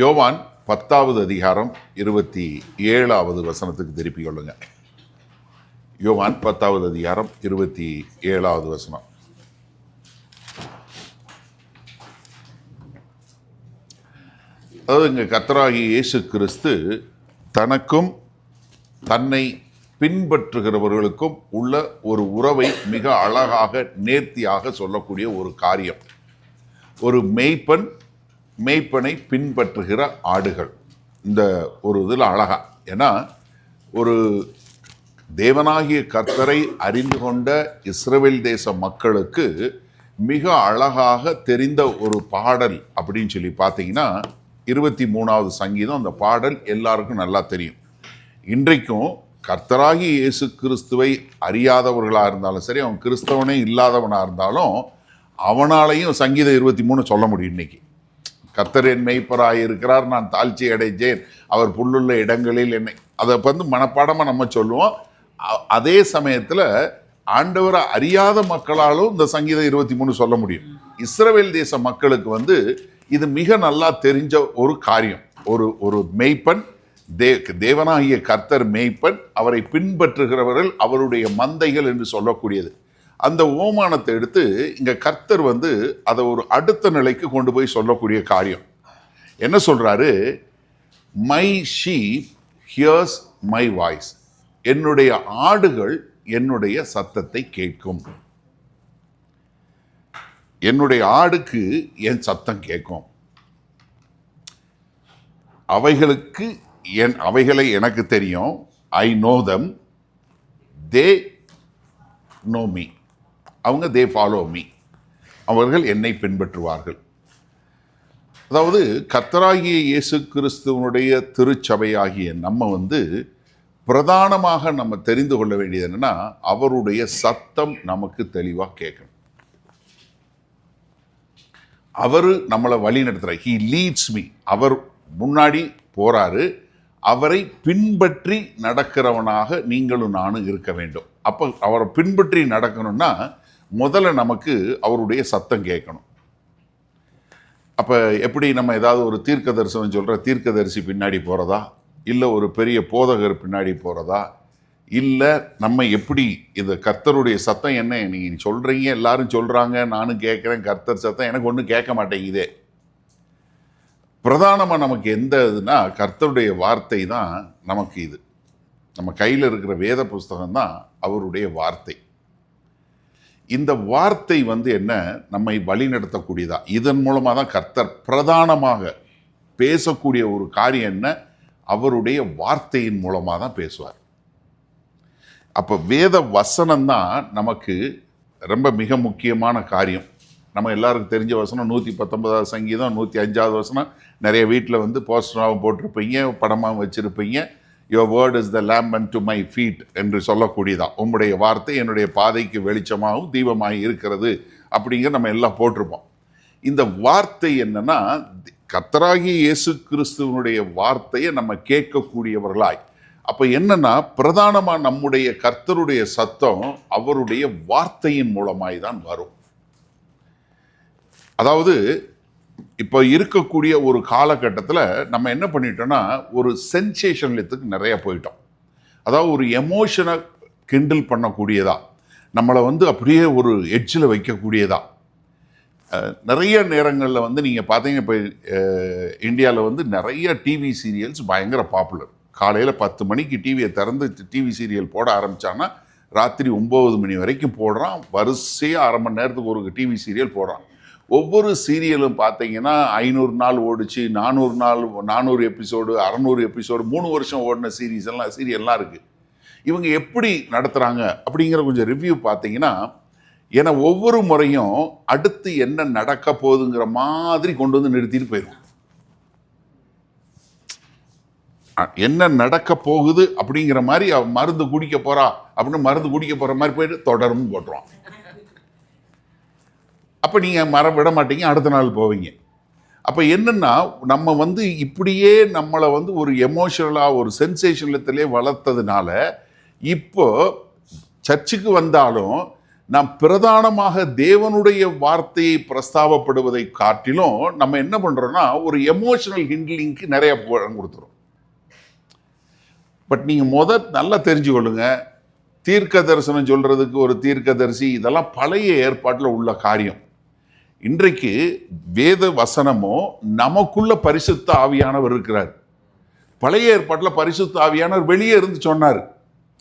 யோவான் 10வது அதிகாரம் 27வது வசனத்துக்கு திருப்பி கொள்ளுங்க. யோவான் 10வது அதிகாரம் 27வது வசனம். அதாவது இங்கே கர்த்தராகிய இயேசு கிறிஸ்து தனக்கும் தன்னை பின்பற்றுகிறவர்களுக்கும் உள்ள ஒரு உறவை மிக அழகாக நேர்த்தியாக சொல்லக்கூடிய ஒரு காரியம். ஒரு மேய்ப்பனை பின்பற்றுகிற ஆடுகள். இந்த ஒரு இதில் அழகா, ஏன்னா ஒரு தேவனாகிய கர்த்தரை அறிந்து கொண்ட இஸ்ரவேல் தேச மக்களுக்கு மிக அழகாக தெரிந்த ஒரு பாடல் அப்படின்னு சொல்லி பார்த்தீங்கன்னா 23வது சங்கீதம். அந்த பாடல் எல்லாருக்கும் நல்லா தெரியும். இன்றைக்கும் கர்த்தராகி இயேசு கிறிஸ்துவை அறியாதவர்களாக இருந்தாலும் சரி, அவன் கிறிஸ்தவனே இல்லாதவனாக இருந்தாலும் அவனாலையும் சங்கீதம் 23 சொல்ல முடியும். இன்னைக்கு கர்த்தர் என் மேய்ப்பராய் இருக்கிறார், நான் தாழ்ச்சி அடைஞ்சேன், அவர் புல்லுள்ள இடங்களில் என்னை, அதை வந்து மனப்பாடமாக நம்ம சொல்லுவோம். அதே சமயத்தில் ஆண்டவரை அறியாத மக்களாலும் இந்த சங்கீதம் 23 சொல்ல முடியும். இஸ்ரவேல் தேச மக்களுக்கு வந்து இது மிக நல்லா தெரிஞ்ச ஒரு காரியம். ஒரு மேய்ப்பன், தேவனாகிய கர்த்தர் மேய்ப்பன், அவரை பின்பற்றுகிறவர்கள் அவருடைய மந்தைகள் என்று சொல்லக்கூடியது. அந்த ஓமானத்தை எடுத்து இங்க கர்த்தர் வந்து அதை ஒரு அடுத்த நிலைக்கு கொண்டு போய் சொல்லக்கூடிய காரியம். என்ன சொல்றாரு? My sheep hears my voice. என்னுடைய ஆடுகள் என்னுடைய சத்தத்தை கேட்கும். என்னுடைய ஆடுக்கு என் சத்தம் கேட்கும். அவைகளை எனக்கு தெரியும். I know them, they know me. அவங்க தே ஃபாலோ மீ. அவர்கள் என்னை பின்பற்றுவார்கள். அதாவது கர்த்தராகிய இயேசு கிறிஸ்துவனுடைய திருச்சபையாகிய நம்ம வந்து பிரதானமாக நம்ம தெரிந்து கொள்ள வேண்டியது என்னன்னா, அவருடைய சத்தம் நமக்கு தெளிவாக கேட்கணும். அவர் நம்மளை வழி நடத்துகிறார். He leads me. அவர் முன்னாடி போறாரு. அவரை பின்பற்றி நடக்கிறவனாக நீங்களும் நானும் இருக்க வேண்டும். அப்போ அவரை பின்பற்றி நடக்கணும்னா முதல்ல நமக்கு அவருடைய சத்தம் கேட்கணும். அப்போ எப்படி நம்ம ஏதாவது ஒரு தீர்க்க தரிசனம் சொல்கிற தீர்க்கதரிசி பின்னாடி போகிறதா, இல்லை ஒரு பெரிய போதகர் பின்னாடி போகிறதா, இல்லை நம்ம எப்படி இந்த கர்த்தருடைய சத்தம் என்ன நீங்கள் சொல்கிறீங்க, எல்லாரும் சொல்கிறாங்க, நானும் கேட்குறேன், கர்த்தர் சத்தம் எனக்கு ஒன்றும் கேட்க மாட்டேங்குதே. பிரதானமாக நமக்கு எந்த இதுனா கர்த்தருடைய வார்த்தை தான் நமக்கு. இது நம்ம கையில் இருக்கிற வேத புஸ்தகம் தான் அவருடைய வார்த்தை. இந்த வார்த்தை வந்து என்ன, நம்மை வழி நடத்தக்கூடியதா. இதன் மூலமாக தான் கர்த்தர் பிரதானமாக பேசக்கூடிய ஒரு காரியம் என்ன, அவருடைய வார்த்தையின் மூலமாக தான் பேசுவார். அப்போ வேத வசனம் தான் நமக்கு ரொம்ப மிக முக்கியமான காரியம். நம்ம எல்லாருக்கும் தெரிஞ்ச வசனம் 119வது சங்கீதம் 105வது வசனம். நிறைய வீட்டில் வந்து போஸ்டராகவும் போட்டிருப்பீங்க, படமாகவும் வச்சுருப்பீங்க. Your word is the lamp and to my feet என்று சொல்லக்கூடியதான். உங்களுடைய வார்த்தை என்னுடைய பாதைக்கு வெளிச்சமாகவும் தீபமாக இருக்கிறது அப்படிங்கிற நம்ம எல்லாம் போட்டிருப்போம். இந்த வார்த்தை என்னன்னா, கர்த்தராகிய இயேசு கிறிஸ்துவனுடைய வார்த்தையை நம்ம கேட்கக்கூடியவர்களாய். அப்போ என்னன்னா, பிரதானமாக நம்முடைய கர்த்தருடைய சத்தம் அவருடைய வார்த்தையின் மூலமாய் தான் வரும். அதாவது இப்போ இருக்கக்கூடிய ஒரு காலகட்டத்தில் நம்ம என்ன பண்ணிட்டோம்னா, ஒரு சென்சேஷனலித்துக்கு நிறைய போயிட்டோம். அதாவது ஒரு எமோஷனை கிண்டில் பண்ணக்கூடியதா, நம்மளை வந்து அப்படியே ஒரு எட்ஜில் வைக்கக்கூடியதா. நிறைய நேரங்களில் வந்து நீங்கள் பார்த்தீங்க, இப்போ இந்தியாவில் வந்து நிறைய டிவி சீரியல்ஸ் பயங்கர பாப்புலர். காலையில் 10 மணிக்கு டிவியை திறந்து டிவி சீரியல் போட ஆரம்பித்தான்னா ராத்திரி 9 மணி வரைக்கும் போடுறான். வரிசையாக அரை மணி நேரத்துக்கு ஒரு டிவி சீரியல் போடுறான். ஒவ்வொரு சீரியலும் பார்த்தீங்கன்னா 500 நாள் ஓடிச்சு, 400 நாள், 400 எபிசோடு, 600 எபிசோடு, 3 வருஷம் ஓடின சீரியல்லாம் இருக்குது. இவங்க எப்படி நடத்துகிறாங்க அப்படிங்கிற கொஞ்சம் ரிவ்யூ பார்த்தீங்கன்னா, ஏன்னா ஒவ்வொரு முறையும் அடுத்து என்ன நடக்க போகுதுங்கிற மாதிரி கொண்டு வந்து நிறுத்திட்டு போயிடும். என்ன நடக்க போகுது அப்படிங்கிற மாதிரி மருந்து குடிக்க போறா அப்படின்னு மருந்து குடிக்க போற மாதிரி போயிட்டு தொடரும் போட்டுருவான். அப்போ நீங்கள் விட மாட்டீங்க, அடுத்த நாள் போவீங்க. அப்போ என்னன்னா, நம்ம வந்து இப்படியே நம்மளை வந்து ஒரு எமோஷனலாக ஒரு சென்சேஷனலத்திலே வளர்த்ததுனால இப்போ சர்ச்சுக்கு வந்தாலும் நாம் பிரதானமாக தேவனுடைய வார்த்தையை பிரஸ்தாபப்படுவதை காட்டிலும் நம்ம என்ன பண்றோம்னா ஒரு எமோஷனல் ஹிண்ட்லிங்க்கு நிறைய கொடுத்துரும். பட் நீங்க நல்லா தெரிஞ்சுக்கொள்ளுங்க, தீர்க்க தரிசனம் சொல்றதுக்கு ஒரு தீர்க்கதரிசி இதெல்லாம் பழைய ஏற்பாட்டில் உள்ள காரியம். இன்றைக்கு வேத வசனமோ நமக்குள்ள பரிசுத்த ஆவியானவர் இருக்கிறார். பழைய ஏற்பாட்டில் பரிசுத்த ஆவியானவர் வெளியே இருந்து சொன்னார்,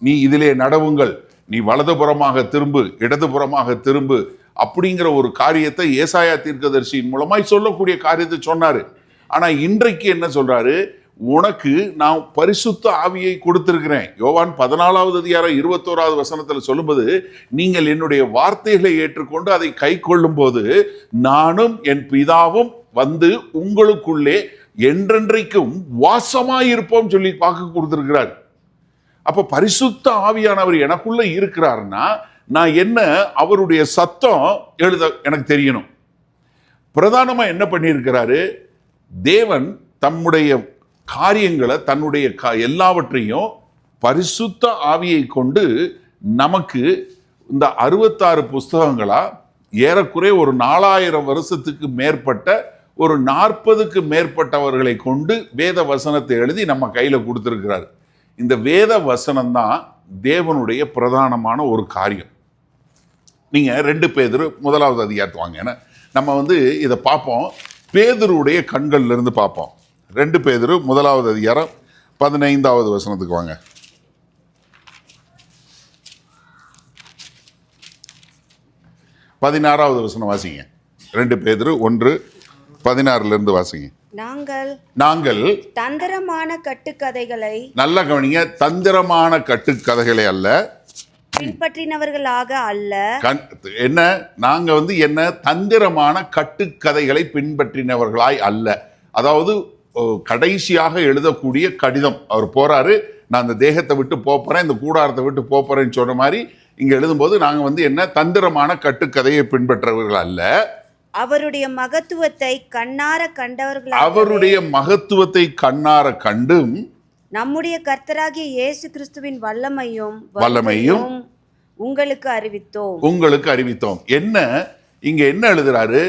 நீ இதிலே நடவுங்கள், நீ வலதுபுறமாக திரும்பு, இடதுபுறமாக திரும்பு அப்படிங்கிற ஒரு காரியத்தை ஏசாயா தீர்க்கதரிசியின் மூலமாய் சொல்லக்கூடிய காரியத்தை சொன்னாரு. ஆனா இன்றைக்கு என்ன சொல்றாரு, உனக்கு நான் பரிசுத்த ஆவியை கொடுத்திருக்கிறேன். யோவான் 14வது அதிகாரம் 21வது வசனத்துல சொல்லும்போது, நீங்கள் என்னுடைய வார்த்தைகளை ஏற்றுக்கொண்டு அதை கை கொள்ளும் போது நானும் என் பிதாவும் வந்து உங்களுக்குள்ளே என்றென்றைக்கும் வாசமாயிருப்போம் சொல்லி வாக்கு கொடுத்திருக்கிறார். அப்ப பரிசுத்த ஆவியானவர் எனக்குள்ள இருக்கிறார்னா நான் என்ன அவருடைய சத்தம் எனக்கு தெரியணும். பிரதானமா என்ன பண்ணியிருக்கிறாரு, தேவன் தம்முடைய காரியங்களை தன்னுடைய எல்லாவற்றையும் பரிசுத்த ஆவியை கொண்டு நமக்கு இந்த 66 புஸ்தகங்களா ஏறக்குறைய ஒரு 4000 வருஷத்துக்கு மேற்பட்ட ஒரு 40க்கு மேற்பட்டவர்களை கொண்டு வேத வசனத்தை எழுதி நம்ம கையில கொடுத்திருக்கிறார். இந்த வேத வசனம் தான் தேவனுடைய பிரதானமான ஒரு காரியம். நீங்க 2 பேதுரு 1வது அதிகாரத்தை வாங்க. ஏன்னா நம்ம இதை பார்ப்போம், பேதுருடைய கண்கள்ல இருந்து பார்ப்போம். 2 பேதுரு 1வது அதிகாரம் 15வது வசனத்துக்கு வாங்க. 16வது வசனம் வாசிங்க. 2 பேதுரு 1:16 இருந்து வாசிங்க. நாங்கள் தந்திரமான கட்டுக்கதைகளை, நல்ல கவனிங்க, தந்திரமான கட்டுக்கதைகளை அல்ல, பின்பற்றினவர்களாக அல்ல. என்ன நாங்க என்ன தந்திரமான கட்டுக்கதைகளை பின்பற்றினவர்களாய் அல்ல. அதாவது கடைசியாக எழுதக்கூடிய கடிதம் அவர் போறாரு, நான் அந்த தேகத்தை விட்டு போறேன், இந்த கூடாரத்தை விட்டு போறேன்னு சொன்ன மாதிரி இங்க எழுதும்போது நாங்க என்ன தந்திரமான கட்டுக்கதையை பின்பற்றவர்கள் அல்ல, அவருடைய மகத்துவத்தை கண்ணார கண்டவர்கள், அவருடைய மகத்துவத்தை கண்ணார கண்டும் நம்முடைய கர்த்தராகிய இயேசு கிறிஸ்துவின் வல்லமையும் உங்களுக்கு அறிவித்தோம். என்ன இங்க என்ன எழுதுறாரு,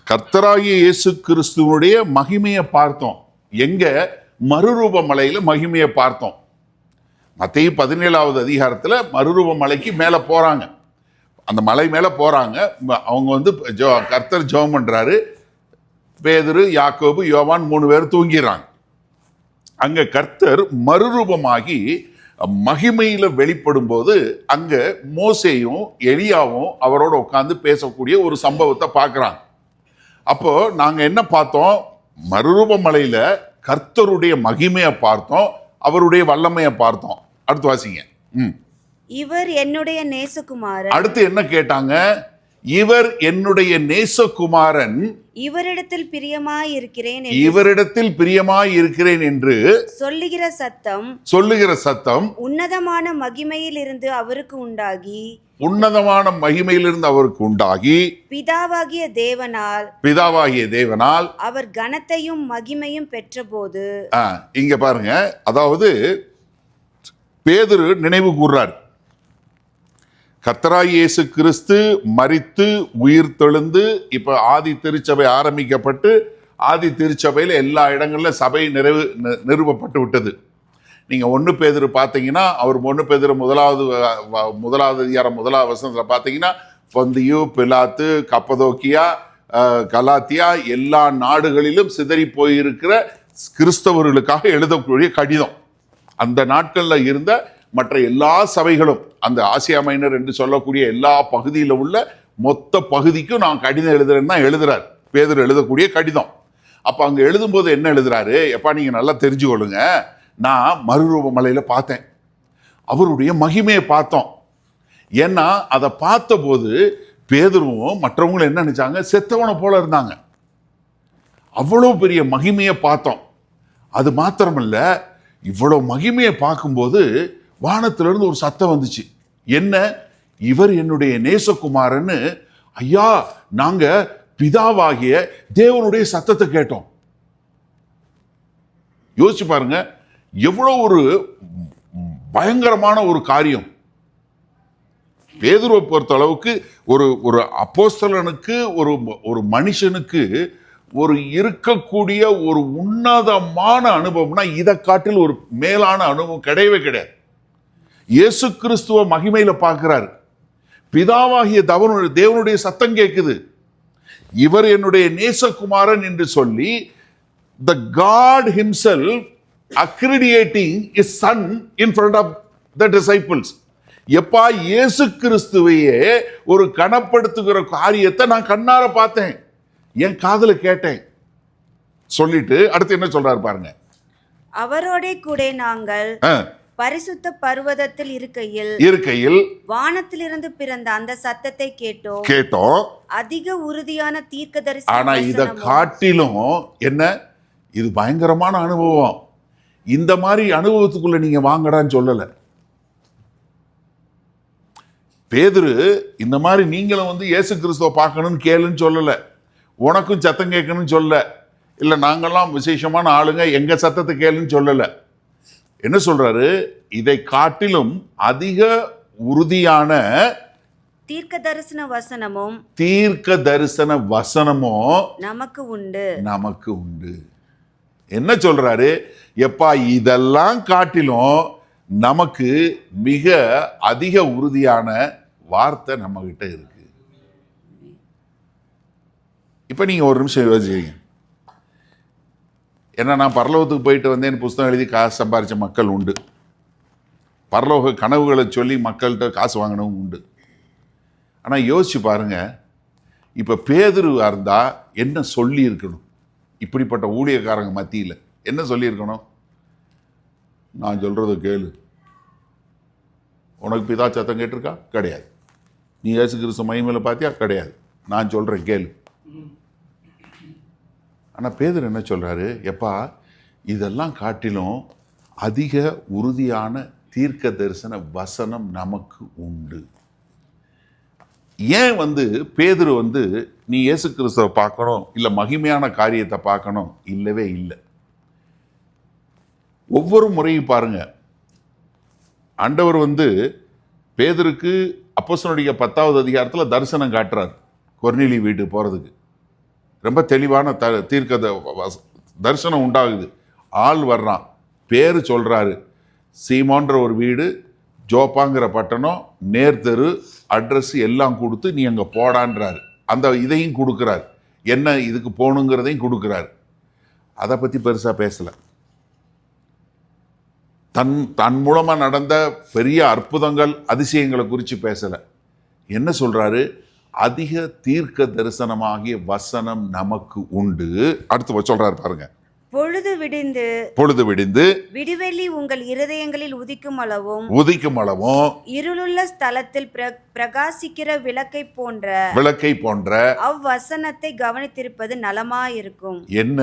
கர்த்தராகிய இயேசு கிறிஸ்துவனுடைய மகிமையை பார்த்தோம். எங்க? மறுரூப மலையில மகிமையை பார்த்தோம். மத்தேயு 17வது அதிகாரத்துல மறுரூப மலைக்கு மேல போறாங்க. அந்த மலை மேல போறாங்க. அவங்க கர்த்தர் ஜெபம் பண்றாரு. பேதுரு, யாக்கோபு, யோவான் 3 பேர் தூங்கிறாங்க. அங்க கர்த்தர் மறுரூபமாகி மகிமையில வெளிப்படும் போது அங்க மோசேயும் எலியாவும் அவரோட உட்கார்ந்து பேசக்கூடிய ஒரு சம்பவத்தை பார்க்கிறாங்க. அப்போ நாங்க என்ன பார்த்தோம், மறுரூப மலையில கர்த்தருடைய மகிமையை பார்த்தோம், அவருடைய வல்லமையை பார்த்தோம். அடுத்து வாசிங்க. இவர் என்னுடைய நேசகுமாரன். அடுத்து என்ன கேட்டாங்க, இவர் என்னுடைய நேசகுமாரன், இவரிடத்தில் பிரியமாய் இருக்கிறேன் என்று சொல்லுகிற சத்தம் உன்னதமான மகிமையிலிருந்து அவருக்கு உண்டாகி பிதாவாகிய தேவனால் அவர் கனத்தையும் மகிமையும் பெற்றபோது. இங்க பாருங்க, அதாவது பேதுரு நினைவு கூர்றார், கர்த்தராகிய இயேசு கிறிஸ்து மரித்து உயிர் தெழுந்து இப்ப ஆதி திருச்சபை ஆரம்பிக்கப்பட்டு ஆதி திருச்சபையில் எல்லா இடங்களிலும் சபை நிறுவப்பட்டு விட்டது. நீங்க 1 பேதுரு பார்த்தீங்கன்னா, அவர் 1 பேதுரு 1வது அதிகாரம் 1வது வசனத்துல பார்த்தீங்கன்னா, பொந்தியு, பிலாத்து, கப்பதோக்கியா, கலாத்தியா எல்லா நாடுகளிலும் சிதறி போயிருக்கிற கிறிஸ்தவர்களுக்காக எழுதக்கூடிய கடிதம். அந்த நாட்கள்ல இருந்த மற்ற எல்லா சபைகளும், அந்த ஆசியா மைனர் என்று சொல்லக்கூடிய எல்லா பகுதியில் உள்ள மொத்த பகுதிக்கும் நான் கடிதம் எழுதுறேன்னு தான் எழுதுறாரு பேதுரு, எழுதக்கூடிய கடிதம். அப்ப அங்க எழுதும் போது என்ன எழுதுறாரு, எப்பா நீங்க நல்லா தெரிஞ்சுக்கொள்ளுங்க, நான் மறுரூப மலையில பார்த்தேன், அவருடைய மகிமையை பார்த்தோம். ஏன்னா அதை பார்த்த போது பேதுருவும் மற்றவங்களும் என்ன நினைச்சாங்க, செத்தவனை போல இருந்தாங்க. அவ்வளவு பெரிய மகிமையை பார்த்தோம். அது மாத்திரமல்ல, இவ்வளவு மகிமையை பார்க்கும்போது வானத்திலிருந்து ஒரு சத்தம் வந்துச்சு. என்ன? இவர் என்னுடைய நேசகுமாரன்னு. ஐயா, நாங்க பிதாவாகிய தேவனுடைய சத்தத்தை கேட்டோம். யோசிச்சு பாருங்க, எவ்வளவு ஒரு பயங்கரமான ஒரு காரியம். பேதுருவை பொறுத்த அளவுக்கு ஒரு ஒரு அப்போஸ்தலனுக்கு ஒரு மனுஷனுக்கு ஒரு இருக்கக்கூடிய ஒரு உன்னதமான அனுபவம்னா இதை காட்டில் ஒரு மேலான அனுபவம் கிடையவே கிடையாது. இயேசு கிறிஸ்துவ மகிமையில பார்க்கிறாரு. பிதாவாகிய தேவனுடைய சத்தம் கேட்குது, இவர் என்னுடைய நேசகுமாரன் என்று சொல்லி the God himself accrediting his son in front of the disciples. எப்பா இயேசு கிறிஸ்துவையே ஒரு கனப்படுத்துகிற காரியத்தை நான் கண்ணார பார்த்தேன், என் காதுல கேட்டேன் சொல்லிட்டு அடுத்து என்ன சொல்றாரு பாருங்க. அவரோட கூட நாங்கள் பரிசுத்த பர்வதத்தில் இருக்கையில் வானத்திலிருந்து பிறந்த அந்த சத்தத்தை கேட்டோம். அதிக உறுதியான தீர்க்கதரிசி. ஆனா இத காட்டிலும் என்ன, இது பயங்கரமான அனுபவம். இந்த மாதிரி அனுபவத்துக்குள்ள நீங்க வாங்கடான்னு சொல்லல பேதுரு. இந்த மாதிரி நீங்களும் இயேசு கிறிஸ்துவ பார்க்கணும்னு கேளுன்னு சொல்லல, உனக்கும் சத்தம் கேட்கணும்னு சொல்லல, இல்ல நாங்கெல்லாம் விசேஷமான ஆளுங்க எங்க சத்தத்தை கேளுன்னு சொல்லல. என்ன சொல்றாரு, இதை காட்டிலும் அதிக உறுதியான தீர்க்க தரிசன வசனமும் நமக்கு உண்டு. என்ன சொல்றாரு, எப்பா இதெல்லாம் காட்டிலும் நமக்கு மிக அதிக உறுதியான வார்த்தை நம்ம கிட்ட இருக்கு. இப்ப நீங்க ஒரு நிமிஷம் யோசிக்கிறீங்க, ஏன்னா நான் பரலோகத்துக்கு போயிட்டு வந்தேன், புஸ்தகம் எழுதி காசு சம்பாரிச்ச மக்கள் உண்டு, பரலோக கனவுகளை சொல்லி மக்கள்கிட்ட காசு வாங்கினவங்க உண்டு. ஆனா யோசிச்சு பாருங்க, இப்ப பேதுருவா இருந்தா என்ன சொல்லி இருக்கணும்? இப்படிப்பட்ட ஊழியக்காரங்க மத்தியில் என்ன சொல்லியிருக்கணும்? நான் சொல்றத கேளு. உனக்கு பிதா சத்தம் கேட்டிருக்கா? கிடையாது. நீ இயேசு கிறிஸ்து மகிமையில பார்த்தியா? கிடையாது. நான் சொல்றேன் கேளு. ஆனா பேதுரு என்ன சொல்றாரு, எப்பா இதெல்லாம் காட்டிலும் அதிக உறுதியான தீர்க்க தரிசன வசனம் நமக்கு உண்டு. ஏன் பேதுரு நீ இயேசு கிறிஸ்துவை பார்க்கணும், இல்லை மகிமையான காரியத்தை பார்க்கணும், இல்லவே இல்லை. ஒவ்வொரு முறையும் பாருங்க, ஆண்டவர் பேதுருக்கு அப்போஸ்தலனுடைய 10வது அதிகாரத்தில் தரிசனம் காட்டுறார். கொர்நேலியு வீட்டுக்கு போறதுக்கு ரொம்ப தெளிவான தரிசனம் உண்டாகுது. ஆள் வர்றான், பேரு சொல்றாரு, சீமோன்ற ஒரு வீடு, ஜோப்பாங்கிற பட்டணம், நேர்தெரு, அட்ரஸ் எல்லாம் கொடுத்து நீ அங்க போடான்றாரு. அந்த இதையும் கொடுக்கிறார், என்ன இதுக்கு போகணுங்கிறதையும் கொடுக்கிறார். அதை பத்தி பெருசா பேசல. தன் மூலமா நடந்த பெரிய அற்புதங்கள் அதிசயங்களை குறித்து பேசல. என்ன சொல்றாரு, அதிக தீர்க்க தரிசனமாகிய வசனம் நமக்கு உண்டு. அடுத்து சொல்றாரு பாருங்க, பொழுது விடிந்து விடிவெள்ளி உங்கள் இருதயங்களில் உதிக்கும் அளவும் இருளுள்ள ஸ்தலத்தில் பிரகாசிக்கிற விளக்கை போன்ற அவ்வசனத்தை கவனித்திருப்பது நலமாயிருக்கும். என்ன,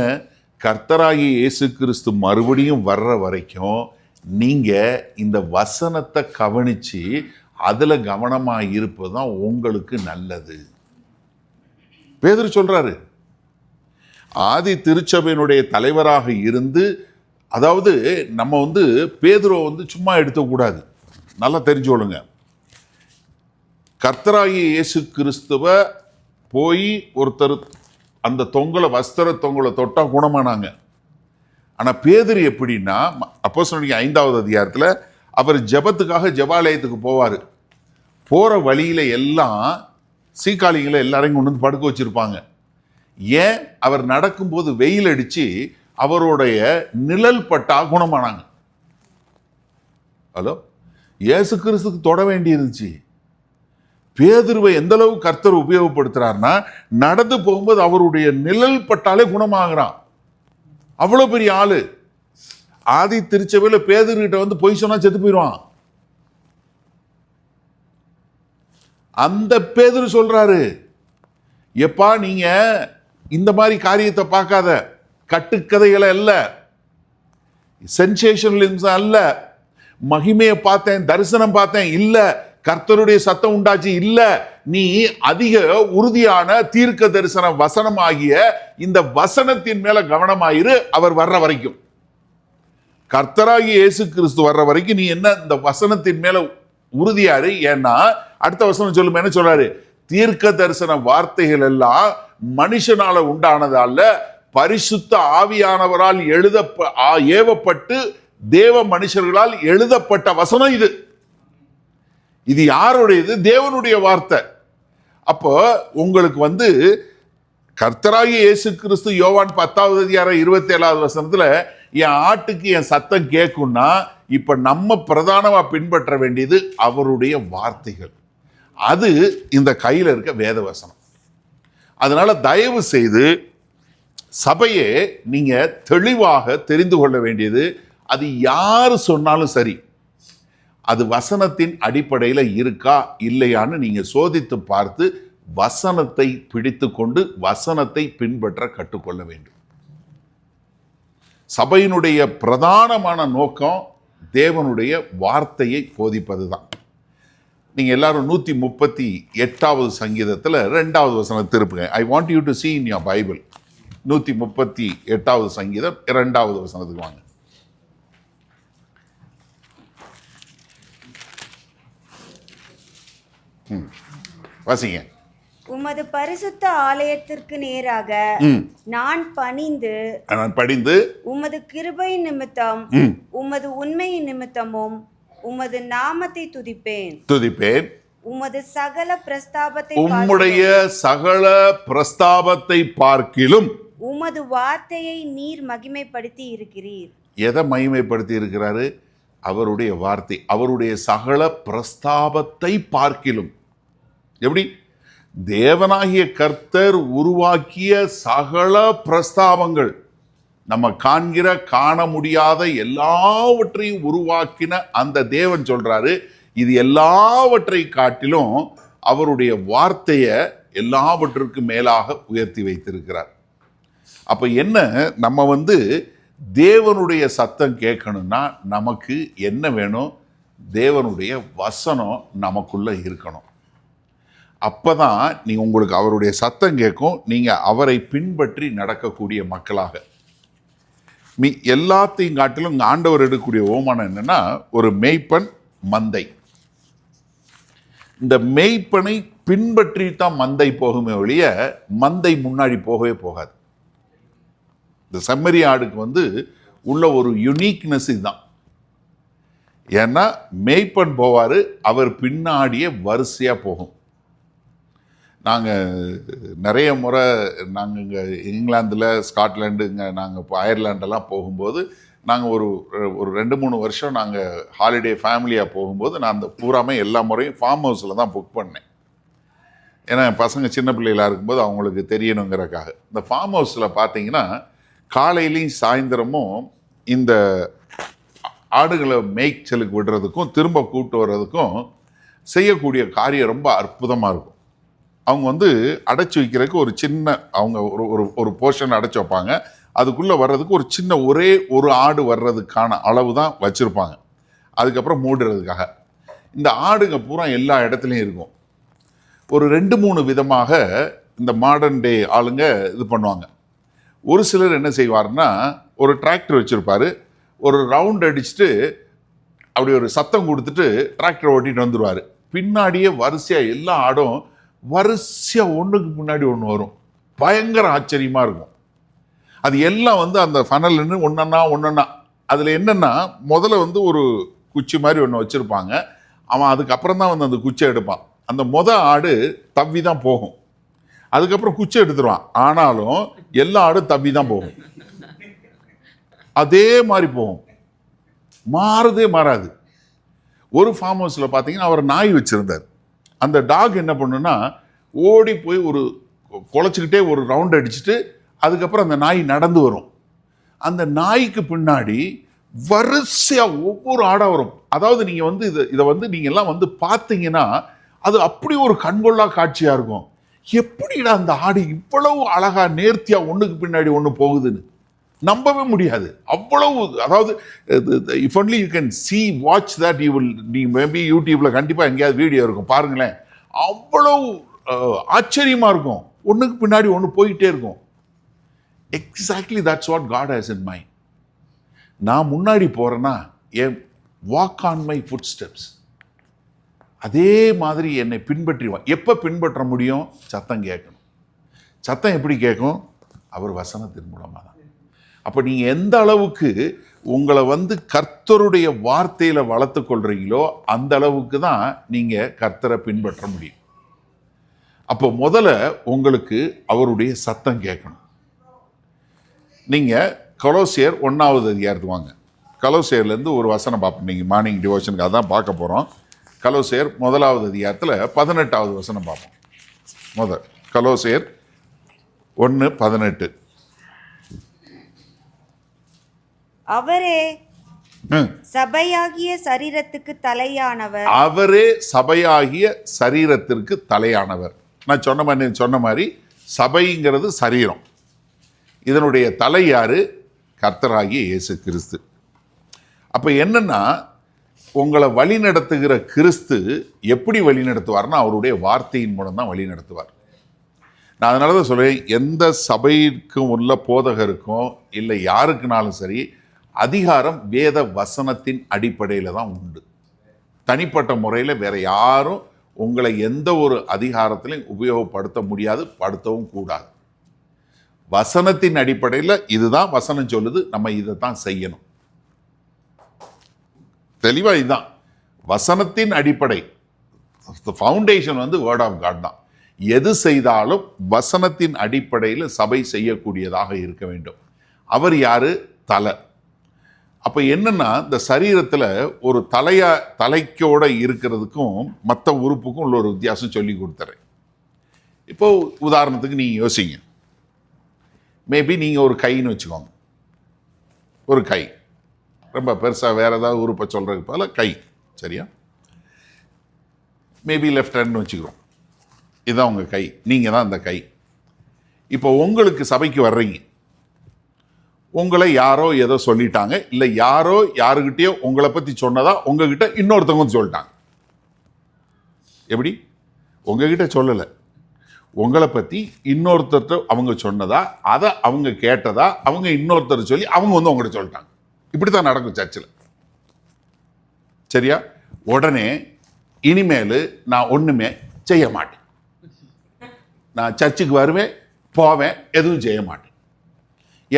கர்த்தராகிய இயேசு கிறிஸ்து மறுபடியும் வர்ற வரைக்கும் நீங்க இந்த வசனத்தை கவனிச்சு அதுல கவனமா இருப்பதுதான் உங்களுக்கு நல்லது. பேதுரு சொல்றாரு. ஆதி திருச்சபையினுடைய தலைவராக இருந்து, அதாவது நம்ம பேதுருவை சும்மா எடுத்துக்கூடாது, நல்லா தெரிஞ்சுக்கொள்ளுங்க. கர்த்தராகிய இயேசு கிறிஸ்துவ போய் ஒருத்தர் அந்த வஸ்திர தொங்கலை தொட்டா குணமானாங்க. ஆனா பேதுரு எப்படின்னா, அப்போஸ்தலனுடைய 5வது அதிகாரத்துல அவர் ஜெபத்துக்காக ஜெபாலயத்துக்கு போவாரு. போற வழியில எல்லாம் சீக்காளிகளை எல்லாரையும் கொண்டு வந்து படுக்க வச்சிருப்பாங்க. ஏன், அவர் நடக்கும்போது வெயில் அடிச்சு அவருடைய நிழல் பட்டா குணமானாங்க. ஹலோ, இயேசு கிறிஸ்துக்கு தொட வேண்டி இருந்துச்சு. பேதுருவை எந்த அளவு கர்த்தர் உபயோகப்படுத்துறாருன்னா, நடந்து போகும்போது அவருடைய நிழல் பட்டாலே குணமாகறான். அவ்வளவு பெரிய ஆளு. ஆதி திருச்சபையில பேதுருகிட்ட பொய் சொன்னா செத்து போயிடுவான். அந்த பேதுரு சொல்றாரு, எப்பா நீங்க இந்த மாதிரி காரியத்தை பார்க்காத, கட்டுக்கதைகளை அல்ல, சென்சேஷனலிசம் அல்ல, மகிமையை பார்த்தேன், தரிசனம் பார்த்தேன் இல்ல, கர்த்தருடைய சத்தம் உண்டாச்சு இல்ல, நீ அதிக உறுதியான தீர்க்க தரிசன வசனம் ஆகிய இந்த வசனத்தின் மேல கவனமாயிரு. அவர் வர்ற வரைக்கும், கர்த்தராகிய இயேசு கிறிஸ்து வர்ற வரைக்கும் நீ என்ன இந்த வசனத்தின் மேல உறுதியாரு. ஏன்னா அடுத்த வசனம் சொல்லும் என்ன சொல்றாரு? தீர்க்க தரிசன வார்த்தைகள் எல்லாம் மனுஷனால உண்டானது அல்ல, பரிசுத்த ஆவியானவரால் ஏவப்பட்டு தேவ மனுஷர்களால் எழுதப்பட்ட வசனம் இது. இது யாருடையது? தேவனுடைய வார்த்தை. அப்போ உங்களுக்கு கர்த்தராகிய இயேசு கிறிஸ்து யோவான் 10:27 என் ஆட்டுக்கு என் சத்தம் கேட்கும்னா, இப்ப நம்ம பிரதானமா பின்பற்ற வேண்டியது அவருடைய வார்த்தைகள். அது இந்த கையில இருக்க வேத வசனம். அதனால தயவு செய்து சபையே நீங்க தெளிவாக தெரிந்து கொள்ள வேண்டியது, அது யாரு சொன்னாலும் சரி, அது வசனத்தின் அடிப்படையில் இருக்கா இல்லையான்னு நீங்க சோதித்து பார்த்து வசனத்தை பிடித்து கொண்டு வசனத்தை பின்பற்ற கற்றுக்கொள்ள வேண்டும். சபையினுடைய பிரதானமான நோக்கம் தேவனுடைய வார்த்தையை போதிப்பதுதான். நீங்க எல்லாரும் 138வது சங்கீதத்துல 2வது வசனம் திருப்புங்க. I want you to see in your Bible. 138வது சங்கீதம் 2வது வசனத்துக்கு வாங்க. வாசிங்க. உமது பரிசுத்த ஆலயத்திற்கு நேராக நான் பணிந்து உமது கிருபை நிமித்தம் உமது உண்மை நிமித்தமும் உமது நாமத்தை துதிப்பேன். உமது சகல பிரஸ்தாபத்தை உம்முடைய சகல பிரஸ்தாபத்தை பார்க்கிலும் உமது வார்த்தையை நீர் மகிமைப்படுத்தி இருக்கிறீர். எதை மகிமைப்படுத்தி இருக்கிறாரு? அவருடைய வார்த்தை. அவருடைய சகல பிரஸ்தாபத்தை பார்க்கிலும். எப்படி? தேவனாகிய கர்த்தர் உருவாக்கிய சகல பிரஸ்தாபங்கள், நம்ம காண முடியாத எல்லாவற்றையும் உருவாக்கின அந்த தேவன் சொல்றாரு, இது எல்லாவற்றை காட்டிலும் அவருடைய வார்த்தையை எல்லாவற்றுக்கும் மேலாக உயர்த்தி வைத்திருக்கிறார். அப்ப என்ன, நம்ம தேவனுடைய சத்தம் கேட்கணும்னா நமக்கு என்ன வேணும்? தேவனுடைய வசனம் நமக்குள்ள இருக்கணும். அப்பதான் உங்களுக்கு அவருடைய சத்தம் கேட்கும், நீங்க அவரை பின்பற்றி நடக்கக்கூடிய மக்களாக. எல்லாத்தையும் காட்டிலும் ஆண்டவர் எடுக்கக்கூடிய ஓமானம் என்னன்னா, ஒரு மேய்ப்பன் மந்தை. இந்த மேய்ப்பனை பின்பற்றி தான் மந்தை போகுமே ஒழிய மந்தை முன்னாடி போகவே போகாது. இந்த செம்மறி ஆடுக்கு உள்ள ஒரு யுனிக்னஸ் இதுதான். ஏன்னா மேய்ப்பன் போவாரு, அவர் பின்னாடியே வரிசையா போகும். நாங்கள் நிறைய முறை நாங்கள் இங்கே இங்கிலாந்தில், ஸ்காட்லாண்டு, இங்கே நாங்கள் இப்போ அயர்லாண்டெல்லாம் போகும்போது நாங்கள் ஒரு 2-3 வருஷம் நாங்கள் ஹாலிடே ஃபேமிலியாக போகும்போது நான் அந்த பூராமே எல்லா முறையும் ஃபார்ம் ஹவுஸில் தான் புக் பண்ணேன். ஏன்னா பசங்க சின்ன பிள்ளைகளாக இருக்கும்போது அவங்களுக்கு தெரியணுங்கிறக்காக. இந்த ஃபார்ம் ஹவுஸில் பார்த்தீங்கன்னா காலையிலையும் சாயந்தரமும் இந்த ஆடுகளை மேய்ச்சலுக்கு விடுறதுக்கும் திரும்ப கூப்பிட்டு வர்றதுக்கும் செய்யக்கூடிய காரியம் ரொம்ப அற்புதமாக இருக்கும். அவங்க அடைச்சி வைக்கிறதுக்கு ஒரு சின்ன, அவங்க ஒரு போர்ஷன் அடைச்சி வைப்பாங்க. அதுக்குள்ளே வர்றதுக்கு ஒரு சின்ன ஒரே ஒரு ஆடு வர்றதுக்கான அளவு தான் வச்சுருப்பாங்க. அதுக்கப்புறம் மூடுறதுக்காக இந்த ஆடுங்க பூரா எல்லா இடத்துலையும் இருக்கும். ஒரு 2-3 விதமாக இந்த மாடர்ன் டே ஆளுங்க இது பண்ணுவாங்க. ஒரு சிலர் என்ன செய்வார்னா, ஒரு டிராக்டர் வச்சுருப்பார், ஒரு ரவுண்ட் அடிச்சுட்டு அப்படி ஒரு சத்தம் கொடுத்துட்டு டிராக்டர் ஓட்டிகிட்டு வந்துடுவார். பின்னாடியே வரிசையாக எல்லா ஆடும் வரிசையாக ஒன்றுக்கு முன்னாடி ஒன்று வரும். பயங்கர ஆச்சரியமாக இருக்கும். அது எல்லாம் அந்த ஃபனல்னு ஒன்றா அதில் என்னென்னா, முதல்ல ஒரு குச்சி மாதிரி ஒன்று வச்சுருப்பாங்க. அவன் அதுக்கப்புறம் தான் அந்த குச்சியை எடுப்பான். அந்த ஆடு தவ்வி தான் போகும். அதுக்கப்புறம் குச்சி எடுத்துருவான். ஆனாலும் எல்லா ஆடும் தவ்வி தான் போகும். அதே மாதிரி போகும், மாறாது. ஒரு ஃபார்ம் ஹவுஸில் பார்த்தீங்கன்னா அவர் நாய் வச்சுருந்தார். அந்த டாக் என்ன பண்ணுன்னா, ஓடி போய் ஒரு குலைச்சிக்கிட்டே ஒரு ரவுண்ட் அடிச்சுட்டு அதுக்கப்புறம் அந்த நாய் நடந்து வரும். அந்த நாய்க்கு பின்னாடி வரிசையாக ஒவ்வொரு ஆடாக வரும். அதாவது நீங்கள் இதை நீங்கள் எல்லாம் பார்த்தீங்கன்னா அது அப்படி ஒரு கண்கொள்ளா காட்சியாக இருக்கும். எப்படிடா அந்த ஆடு இவ்வளவு அழகா நேர்த்தியா ஒன்றுக்கு பின்னாடி ஒன்று போகுதுன்னு நம்பவே முடியாது. அவ்வளவு, அதாவது if only you can see watch that you will, நீ மேபி யூடியூப்ல கண்டிப்பாக எங்கேயாவது வீடியோ இருக்கும், பாருங்களேன். அவ்வளவு ஆச்சரியமா இருக்கும். ஒன்றுக்கு பின்னாடி ஒன்று போயிட்டே இருக்கும். Exactly that's what God has in mind. நான் முன்னாடி போறேன்னா, walk on my foot steps. அதே மாதிரி என்னை பின்பற்றிவான். எப்போ பின்பற்ற முடியும்? சத்தம் கேட்கணும். சத்தம் எப்படி கேட்கும்? அவர் வசனத்தின் மூலமாக தான். அப்போ நீங்கள் எந்த அளவுக்கு உங்களை கர்த்தருடைய வார்த்தையில் வளர்த்து கொள்றீங்களோ அந்த அளவுக்கு தான் நீங்கள் கர்த்தரை பின்பற்ற முடியும். அப்போ முதல்ல உங்களுக்கு அவருடைய சத்தம் கேட்கணும். நீங்கள் கொலோசியர் 1வது அதிகாரத்துக்கு வாங்க. கொலோசியர்லேருந்து ஒரு வசனம் பார்ப்போம். நீங்கள் மார்னிங் டிவோஷனுக்கு அதான் பார்க்க போகிறோம். கொலோசியர் 1வது அதிகாரத்தில் 18வது வசனம் பார்ப்போம். கொலோசியர் 1:18. அவரே சபையாகிய சரீரத்துக்கு தலையானவர். அவரே சபையாகிய சரீரத்திற்கு தலையானவர். நான் சொன்ன மாதிரி சபைங்கிறது சரீரம். இதனுடைய தலை யாரு? கர்த்தராகிய இயேசு கிறிஸ்து. அப்ப என்னன்னா, உங்களை வழி நடத்துகிற கிறிஸ்து எப்படி வழி நடத்துவார்னா அவருடைய வார்த்தையின் மூலம் தான் வழி நடத்துவார். நான் அதனால தான் சொல்றேன், எந்த சபைக்கும் உள்ள போதகருக்கும் இல்லை யாருக்குனாலும் சரி, அதிகாரம் வேத வசனத்தின் அடிப்படையில் தான் உண்டு. தனிப்பட்ட முறையில் வேற யாரும் உங்களை எந்த ஒரு அதிகாரத்திலையும் உபயோகப்படுத்த முடியாது, படுத்தவும் கூடாது. வசனத்தின் அடிப்படையில் இதுதான் வசனம் சொல்லுது, நம்ம இதை தான் செய்யணும். தெளிவா இதுதான் வசனத்தின் அடிப்படை. ஃபவுண்டேஷன் வேர்ட் ஆஃப் காட் தான். எது செய்தாலும் வசனத்தின் அடிப்படையில் சபை செய்யக்கூடியதாக இருக்க வேண்டும். அவர் யாரு? தலை. அப்ப என்னன்னா, இந்த சரீரத்துல ஒரு தலைக்கோட இருக்கிறதுக்கும் மற்ற உறுப்புக்கும் உள்ள ஒரு வித்தியாசம் சொல்லி கொடுத்துறேன். இப்போ உதாரணத்துக்கு நீங்க யோசிங்க. மேபி நீங்க ஒரு கைன்னு வச்சுக்கோங்க. ஒரு கை ரொம்ப பெருசா வேற ஏதாவது உறுப்பை சொல்றதுக்கு போல கை, சரியா? மேபி லெஃப்ட் ஹேண்ட்னு வச்சுக்கிறோம். இதுதான் உங்க கை, நீங்க தான் அந்த கை. இப்போ உங்களுக்கு சபைக்கு வர்றீங்க, உங்களை யாரோ ஏதோ சொல்லிட்டாங்க, இல்லை யாரோ யாருக்கிட்டயோ உங்களை பத்தி சொன்னதா உங்ககிட்ட இன்னொருத்தவங்க சொல்லிட்டாங்க. எப்படி? உங்ககிட்ட சொல்லலை, உங்களை பத்தி இன்னொருத்தர் அவங்க சொன்னதா, அதை அவங்க கேட்டதா, அவங்க இன்னொருத்தர் சொல்லி அவங்க உங்கள்கிட்ட சொல்லிட்டாங்க. இப்படித்தான் நடக்கும் சர்ச்சில், சரியா? உடனே இனிமேல் நான் ஒண்ணுமே செய்ய மாட்டேன், நான் சர்ச்சுக்கு வருவேன் போவேன், எதுவும் செய்ய மாட்டேன்.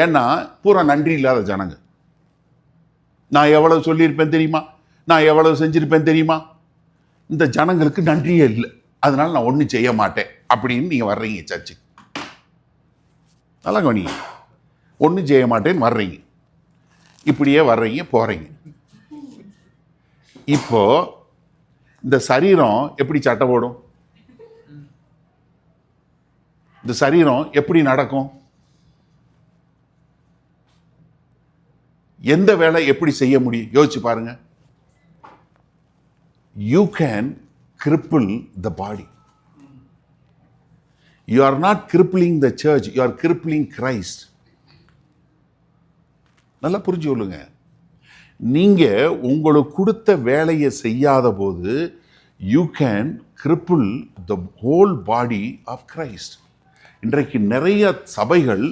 ஏன்னா பூரா நன்றி இல்லாத ஜனங்க. நான் எவ்வளவு சொல்லியிருப்பேன் தெரியுமா, நான் எவ்வளவு செஞ்சிருப்பேன் தெரியுமா, இந்த ஜனங்களுக்கு நன்றியே இல்லை, அதனால நான் ஒன்றும் செய்ய மாட்டேன் அப்படின்னு நீங்க வர்றீங்க சர்ச்சுக்கு. நல்லா கவனிங்க, ஒன்றும் செய்ய மாட்டேன்னு வர்றீங்க, இப்படியே வர்றீங்க போறீங்க. இப்போ இந்த சரீரம் எப்படி சட்டை போடும்? இந்த சரீரம் எப்படி நடக்கும்? எந்த வேலை எப்படி செய்ய முடியும்? யோசிச்சு பாருங்க. You can cripple the body. You are not crippling the church, you are crippling Christ. நல்லா புரிஞ்சு கொள்ளுங்க. நீங்க உங்களுக்கு கொடுத்த வேலையை செய்யாத போது you can cripple the whole body of Christ. இன்றைக்கு நிறைய சபைகள்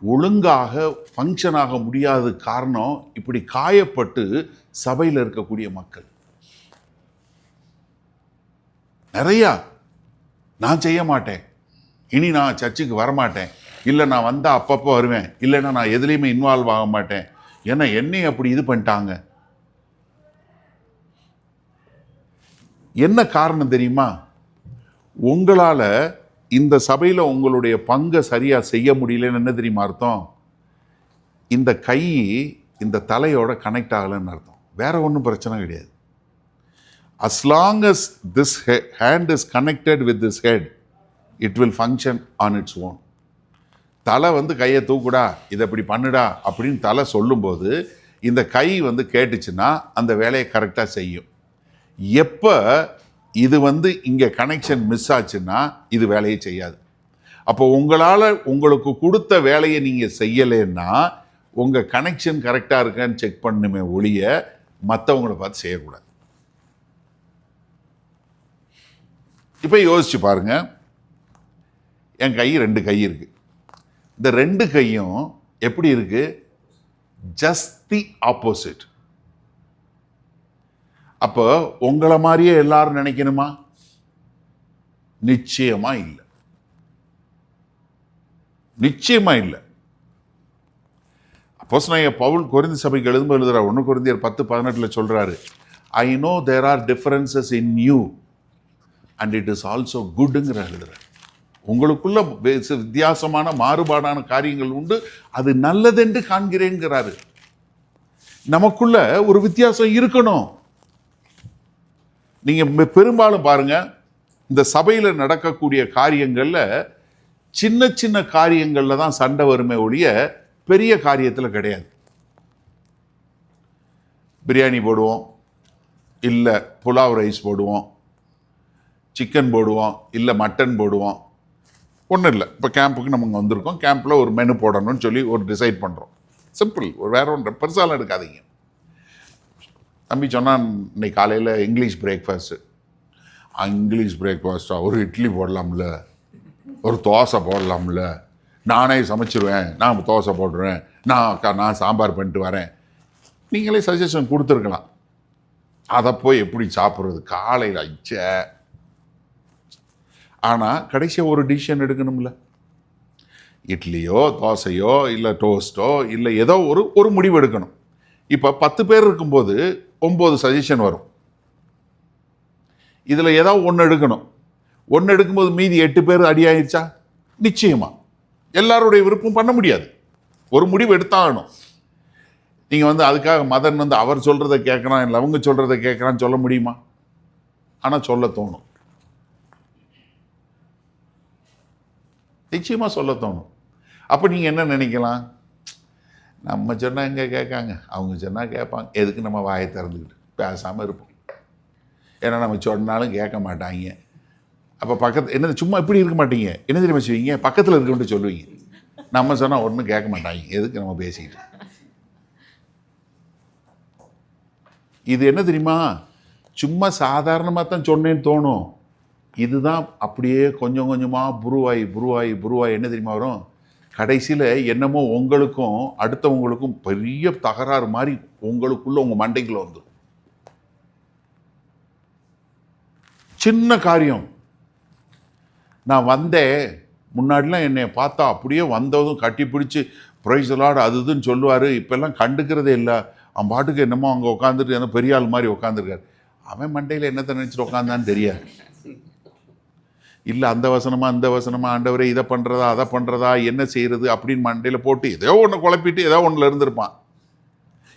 ஒழுங்காக ஃபங்க்ஷன் ஆக முடியாத காரணம் இப்படி காயப்பட்டு சபையில் இருக்கக்கூடிய மக்கள். நிறையா நான் செய்ய மாட்டேன், இனி நான் சர்ச்சுக்கு வரமாட்டேன், இல்லை நான் வந்தால் அப்பப்போ வருவேன், இல்லைன்னா நான் எதுலேயுமே இன்வால்வ் ஆக மாட்டேன், ஏன்னா என்னை அப்படி இது பண்ணிட்டாங்க. என்ன காரணம் தெரியுமா? உங்களால் இந்த சபையில் உங்களுடைய பங்கை சரியாக செய்ய முடியலன்னு என்ன தெரியுமா அர்த்தம்? இந்த கை இந்த தலையோட கனெக்ட் ஆகலைன்னு அர்த்தம். வேற ஒன்றும் பிரச்சனை கிடையாது. As long as this hand is connected with this head, it will function on its own. தலை கையை தூக்குடா, இதை இப்படி பண்ணுடா அப்படின்னு தலை சொல்லும்போது இந்த கை கேட்டுச்சுன்னா அந்த வேலையை கரெக்டாக செய்யும். எப்போ இது இங்கே கனெக்ஷன் மிஸ் ஆச்சுன்னா இது வேலையை செய்யாது. அப்போ உங்களால் உங்களுக்கு கொடுத்த வேலையை நீங்கள் செய்யலைன்னா உங்கள் கனெக்ஷன் கரெக்டாக இருக்கான்னு செக் பண்ணுமே ஒழிய மற்றவங்களை பார்த்து செய்யக்கூடாது. இப்போ யோசிச்சு பாருங்க, என் கை 2 கை இருக்கு. இந்த 2 கையும் எப்படி இருக்கு? Just the opposite. அப்போ உங்களை மாதிரியே எல்லாரும் நினைக்கணுமா? நிச்சயமா இல்லை, நிச்சயமா இல்லை. அப்போஸ்தலனாகிய பவுல் கொரிந்து சபைக்கு எழுதுறார். 1 கொரிந்தியர் 10:18 சொல்றாரு, I know there are differences in you and it is also குட்ங்கிற எழுதுறார். உங்களுக்குள்ள வித்தியாசமான மாறுபாடான காரியங்கள் உண்டு, அது நல்லதென்று காண்கிறேங்கிறாரு. நமக்குள்ள ஒரு வித்தியாசம் இருக்கணும். நீங்க பெரும்பாலும் பாருங்க, இந்த சபையில நடக்கக்கூடிய காரியங்கள்ல சின்ன சின்ன காரியங்கள்ல தான் சண்டை வருமே ஒழிய பெரிய காரியத்துல கிடையாது. பிரியாணி போடுவோம், இல்ல புலாவ் ரைஸ் போடுவோம், சிக்கன் போடுவோம், இல்ல மட்டன் போடுவோம். ஒன்றும் இல்லை, இப்போ கேம்புக்கு நம்ம இங்கே வந்திருக்கோம், கேம்பில் ஒரு மெனு போடணும்னு சொல்லி ஒரு டிசைட் பண்ணுறோம். சிம்பிள், ஒரு வேற ஒன்று பெருசாலாம் எடுக்காதீங்க. தம்பி சொன்னான் இன்னைக்கு காலையில் இங்கிலீஷ் பிரேக்ஃபாஸ்ட்டு. இங்கிலீஷ் பிரேக்ஃபாஸ்ட்டா? ஒரு இட்லி போடலாம்ல, ஒரு தோசை போடலாம்ல, நானே சமைச்சிருவேன், நான் தோசை போடுறேன், நான் சாம்பார் பண்ணிட்டு வரேன். நீங்களே சஜஷன் கொடுத்துருக்கலாம். அதை போய் எப்படி சாப்பிட்றது காலையில் அச்ச. ஆனால் கடைசியாக ஒரு டிசிஷன் எடுக்கணும்ல. இட்லியோ தோசையோ இல்லை டோஸ்ட்டோ இல்லை ஏதோ ஒரு முடிவு எடுக்கணும். இப்போ 10 பேர் இருக்கும்போது 9 சஜஷன் வரும். இதில் ஏதாவது ஒன்று எடுக்கணும். ஒன்று எடுக்கும்போது மீதி 8 பேர் அடியாயிருச்சா? நிச்சயமா எல்லாருடைய விருப்பம் பண்ண முடியாது. ஒரு முடிவு எடுத்தாகணும். நீங்கள் அதுக்காக மதன் அவர் சொல்கிறத கேட்குறான் இல்லை அவங்க சொல்கிறத கேட்குறான்னு சொல்ல முடியுமா? ஆனால் சொல்ல தோணும், நிச்சயமாக சொல்ல தோணும். அப்போ நீங்கள் என்ன நினைக்கலாம்? நம்ம சொன்னால் எங்கே கேட்காங்க, அவங்க சொன்னால் கேட்பாங்க, எதுக்கு நம்ம வாயை திறந்துக்கிட்டு பேசாமல் இருப்போம். ஏன்னா நம்ம சொன்னாலும் கேட்க மாட்டாங்க. அப்போ பக்கத்து என்ன சும்மா இப்படி இருக்க மாட்டீங்க, என்ன தெரியுமா செய்வீங்க? பக்கத்தில் இருக்கவன்ட்டு சொல்லுவீங்க. நம்ம சொன்னால் ஒன்றும் கேட்க மாட்டாங்க, எதுக்கு நம்ம பேசிக்கிட்டு. இது என்ன தெரியுமா? சும்மா சாதாரணமாக தான் சொன்னேன்னு தோணும். இதுதான் அப்படியே கொஞ்சம் கொஞ்சமாக புருவாய் என்ன தெரியுமா வரும்? கடைசியில் என்னமோ உங்களுக்கும் அடுத்தவங்களுக்கும் பெரிய தகராறு மாதிரி உங்களுக்குள்ள உங்கள் மண்டைக்குள்ள வந்துடும். சின்ன காரியம். நான் வந்தேன், முன்னாடிலாம் என்னை பார்த்தா அப்படியே வந்ததும் கட்டி பிடிச்சி ப்ரைஸ் எல்லாம் அது இதுன்னு சொல்லுவார். இப்போல்லாம் கண்டுக்கிறதே இல்லை. அவன் பாட்டுக்கு என்னமோ அங்கே உட்காந்துட்டு என்ன பெரிய ஆள் மாதிரி உட்காந்துருக்காரு. அவன் மண்டையில் என்னத்தை நினச்சிட்டு உட்காந்தான்னு தெரியாது. இல்லை அந்த வசனமா ஆண்டவரே இதை பண்ணுறதா அதை பண்ணுறதா என்ன செய்கிறது அப்படின்னு மண்டையில் போட்டு ஏதோ ஒன்று குழப்பிட்டு ஏதோ ஒன்றில் இருந்திருப்பான்.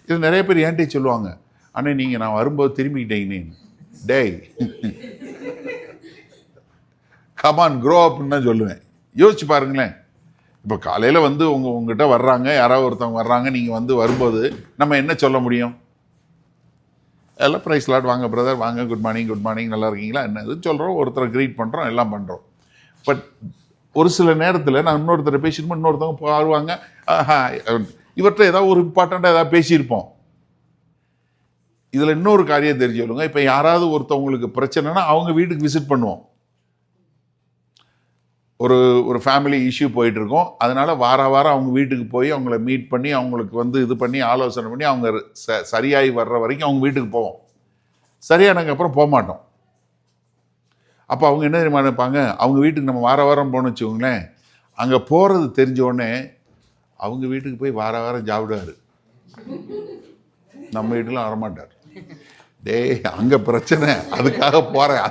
இது நிறைய பேர் ஏன்ட்டே சொல்லுவாங்க, ஆனால் நீங்கள் நான் வரும்போது திரும்பிக்கிட்டீங்கன்னு. டேய் கமான் க்ரோ அப்னு தான் சொல்லுவேன். யோசிச்சு பாருங்களேன். இப்போ காலையில் உங்ககிட்ட வர்றாங்க, யாராவது ஒருத்தவங்க வர்றாங்க, நீங்கள் வரும்போது நம்ம என்ன சொல்ல முடியும்? எல்லாம் ப்ரைஸ் லாட், வாங்க பிரதர், வாங்க, குட் மார்னிங் நல்லா இருக்கீங்களா, என்ன இதுன்னு சொல்கிறோம், ஒருத்தரை க்ரீட் பண்ணுறோம், எல்லாம் பண்ணுறோம். பட் ஒரு சில நேரத்தில் நான் இன்னொருத்தரை பேசியிருப்போம், இன்னொருத்தவங்க பாருவாங்க, இவர்கிட்ட ஏதாவது ஒரு இம்பார்ட்டண்ட்டாக ஏதாவது பேசியிருப்போம். இதில் இன்னொரு காரியம் தெரிஞ்சு சொல்லுங்க. இப்போ யாராவது ஒருத்தவங்களுக்கு பிரச்சனைனா அவங்க வீட்டுக்கு விசிட் பண்ணுவோம். ஒரு ஃபேமிலி இஷ்யூ போயிட்டுருக்கோம், அதனால் வாரம் அவங்க வீட்டுக்கு போய் அவங்கள மீட் பண்ணி அவங்களுக்கு இது பண்ணி ஆலோசனை பண்ணி அவங்க சரியாகி வர்ற வரைக்கும் அவங்க வீட்டுக்கு போவோம். சரியானதுக்கப்புறம் போக மாட்டோம். அப்போ அவங்க என்ன தெரியுமா நினைப்பாங்க? அவங்க வீட்டுக்கு நம்ம வாரம் போகணும்னு வச்சுக்கோங்களேன், அங்கே போகிறது தெரிஞ்சோடனே அவங்க வீட்டுக்கு போய் வாரம் சாப்பிடுவார், நம்ம வீட்டுலாம் வரமாட்டார். டேய் அங்கே பிரச்சனை, அதுக்காக போகிறேன்,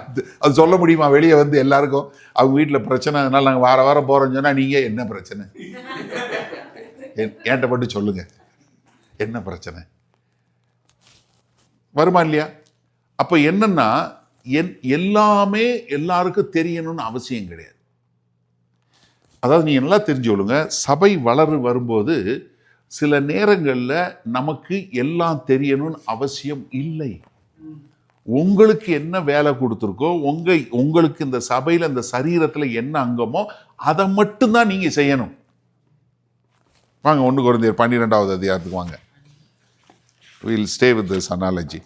அது சொல்ல முடியுமா வெளியே எல்லாருக்கும்? அவங்க வீட்டில் பிரச்சனை, அதனால் நாங்கள் வாரம் போகிறோன்னு சொன்னால் நீங்கள் என்ன பிரச்சனை ஏன்ட்ட பட்டு சொல்லுங்கள், என்ன பிரச்சனை வருமா இல்லையா? அப்போ என்னன்னா எல்லாமே எல்லாருக்கும் தெரியணும்னு அவசியம் கிடையாது. அதாவது நீங்கள் நல்லா தெரிஞ்சு கொள்ளுங்க, சபை வரும்போது சில நேரங்களில் நமக்கு எல்லாம் தெரியணும்னு அவசியம் இல்லை. உங்களுக்கு என்ன வேலை கொடுத்துருக்கோ, உங்களுக்கு இந்த சபையில் இந்த சரீரத்தில் என்ன அங்கமோ அதை மட்டும்தான் நீங்க செய்யணும். வாங்க 1 கொரிந்தியர் 12வது அதிகாரத்துக்கு வாங்க. We'll stay with this analogy.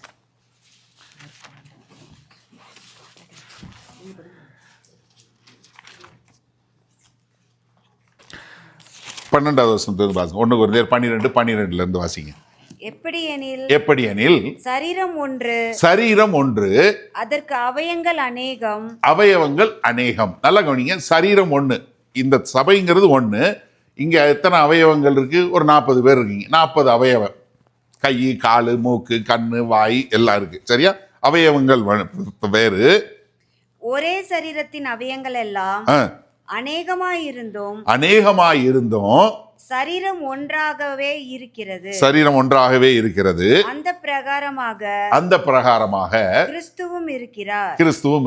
பன்னெண்டாவது வசனத்திலிருந்து வாசிங்க. 1 கொரிந்தியர் 12:12 வாசிங்க. எப்படியெனில் சரீரம் ஒன்று, அதற்கு அவயவங்கள் அநேகம். நல்லா கவனிங்க, சரீரம் ஒண்ணு, இந்த சபைங்கிறது ஒண்ணு. இங்க எத்தனை அவயவங்கள் இருக்கு? ஒரு 40 பேர் இருக்கீங்க. 40 அவயவம், கை, காலு, மூக்கு, கண்ணு, வாய் எல்லாம் இருக்கு. சரியா? அவயவங்கள் வேறு. ஒரே சரீரத்தின் அவயங்கள் எல்லாம் அநேகமாயிருந்தும் சரீரம் ஒன்றாகவே இருக்கிறது. அந்த பிரகாரமாக கிறிஸ்துவும்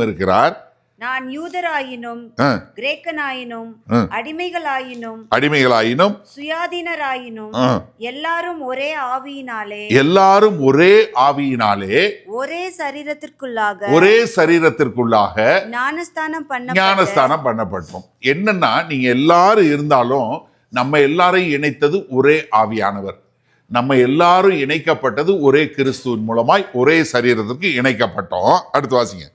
இருக்கிறார். நான் யூதராயினும் கிரேக்கனாயினும் அடிமைகளாயினும் சுயாதீனராயினும் எல்லாரும் ஒரே ஆவியினாலே ஒரே சரீரத்திற்குள்ளாக ஞானஸ்தானம் பண்ணப்பட்டோம். என்னன்னா, நீங்க எல்லாரும் இருந்தாலும் நம்ம எல்லாரையும் இணைத்தது ஒரே ஆவியானவர். நம்ம எல்லாரும் இணைக்கப்பட்டது ஒரே கிறிஸ்துவின் மூலமாய் ஒரே சரீரத்திற்கு இணைக்கப்பட்டோம். அடுத்து வாசிங்க.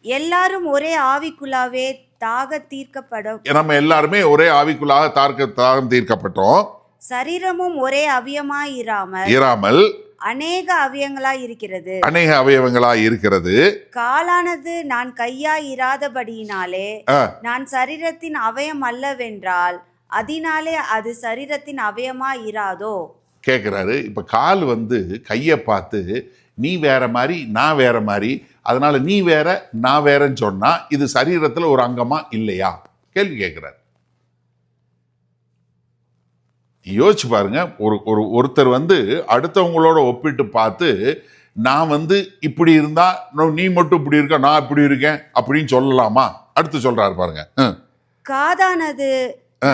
எல்லாரும் ஒரே ஆவிக்குள்ளாவே நம்ம எல்லாருமே ஒரே ஆவிக்குள்ளாக தாகம் தீர்க்கப்பட்டோம். சரீரமும் ஒரே அவயமாயிராமல் அநேக அவயவங்களாய் இருக்கிறது. காலானது நான் கையாயிராதபடியினாலே நான் சரீரத்தின் அவயம் அல்லவென்றால் அதனாலே அது சரீரத்தின் அவயமாயிராதோ? கேட்கிறாரு. இப்ப கால் கையை பார்த்து நீ வேற மாதிரி நான் வேற மாதிரி, அதனால நீ வேற நான் வேறன்னு சொன்னா இது சரீரத்துல ஒரு அங்கமா இல்லையா? கேள்வி கேட்கிறார். யோசிச்சு பாருங்க. ஒருத்தர் அடுத்தவங்களோட ஒப்பிட்டு பார்த்து நான் இப்படி இருந்தா நீ மட்டும் இப்படி இருக்க, நான் இப்படி இருக்கேன் அப்படின்னு சொல்லலாமா? அடுத்து சொல்றாரு பாருங்க. காதானது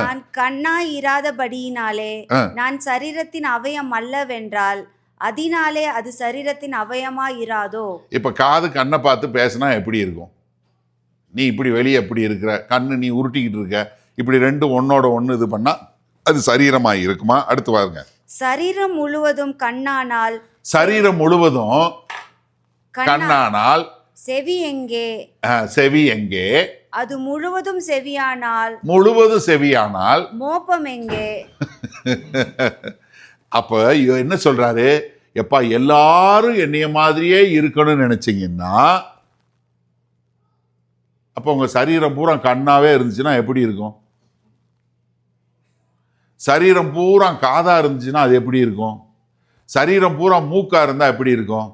நான் கண்ணாய் இராதபடியினாலே நான் சரீரத்தின் அவயம் அல்லவென்றால் அதனாலே அது சரீரத்தின் அவயமா இராதோ? இப்ப காது கண்ணை பார்த்து பேசினா எப்படி இருக்கும்? நீ இப்படி வெளியே எப்படி இருக்கிற, கண்ணு நீ உருட்டிக்கிட்டு இருக்க, இப்படி ரெண்டும் ஒன்னோட ஒண்ணு இது பண்ணா அது சரீரமா இருக்குமா? அடுத்து பாருங்க. சரீரம் முழுவதும் கண்ணானால் செவி எங்கே? அது முழுவதும் செவியானால் மோப்பம் எங்கே? அப்ப என்ன சொல்றாரு? எப்பா எல்லாரும் என்னைய மாதிரியே இருக்கணும்னு நினைச்சீங்கன்னா அப்ப உங்க சரீரம் பூரா கண்ணாவே இருந்துச்சுன்னா எப்படி இருக்கும்? சரீரம் பூரா காதா இருந்துச்சுன்னா அது எப்படி இருக்கும்? சரீரம் பூரா மூக்கா இருந்தா எப்படி இருக்கும்?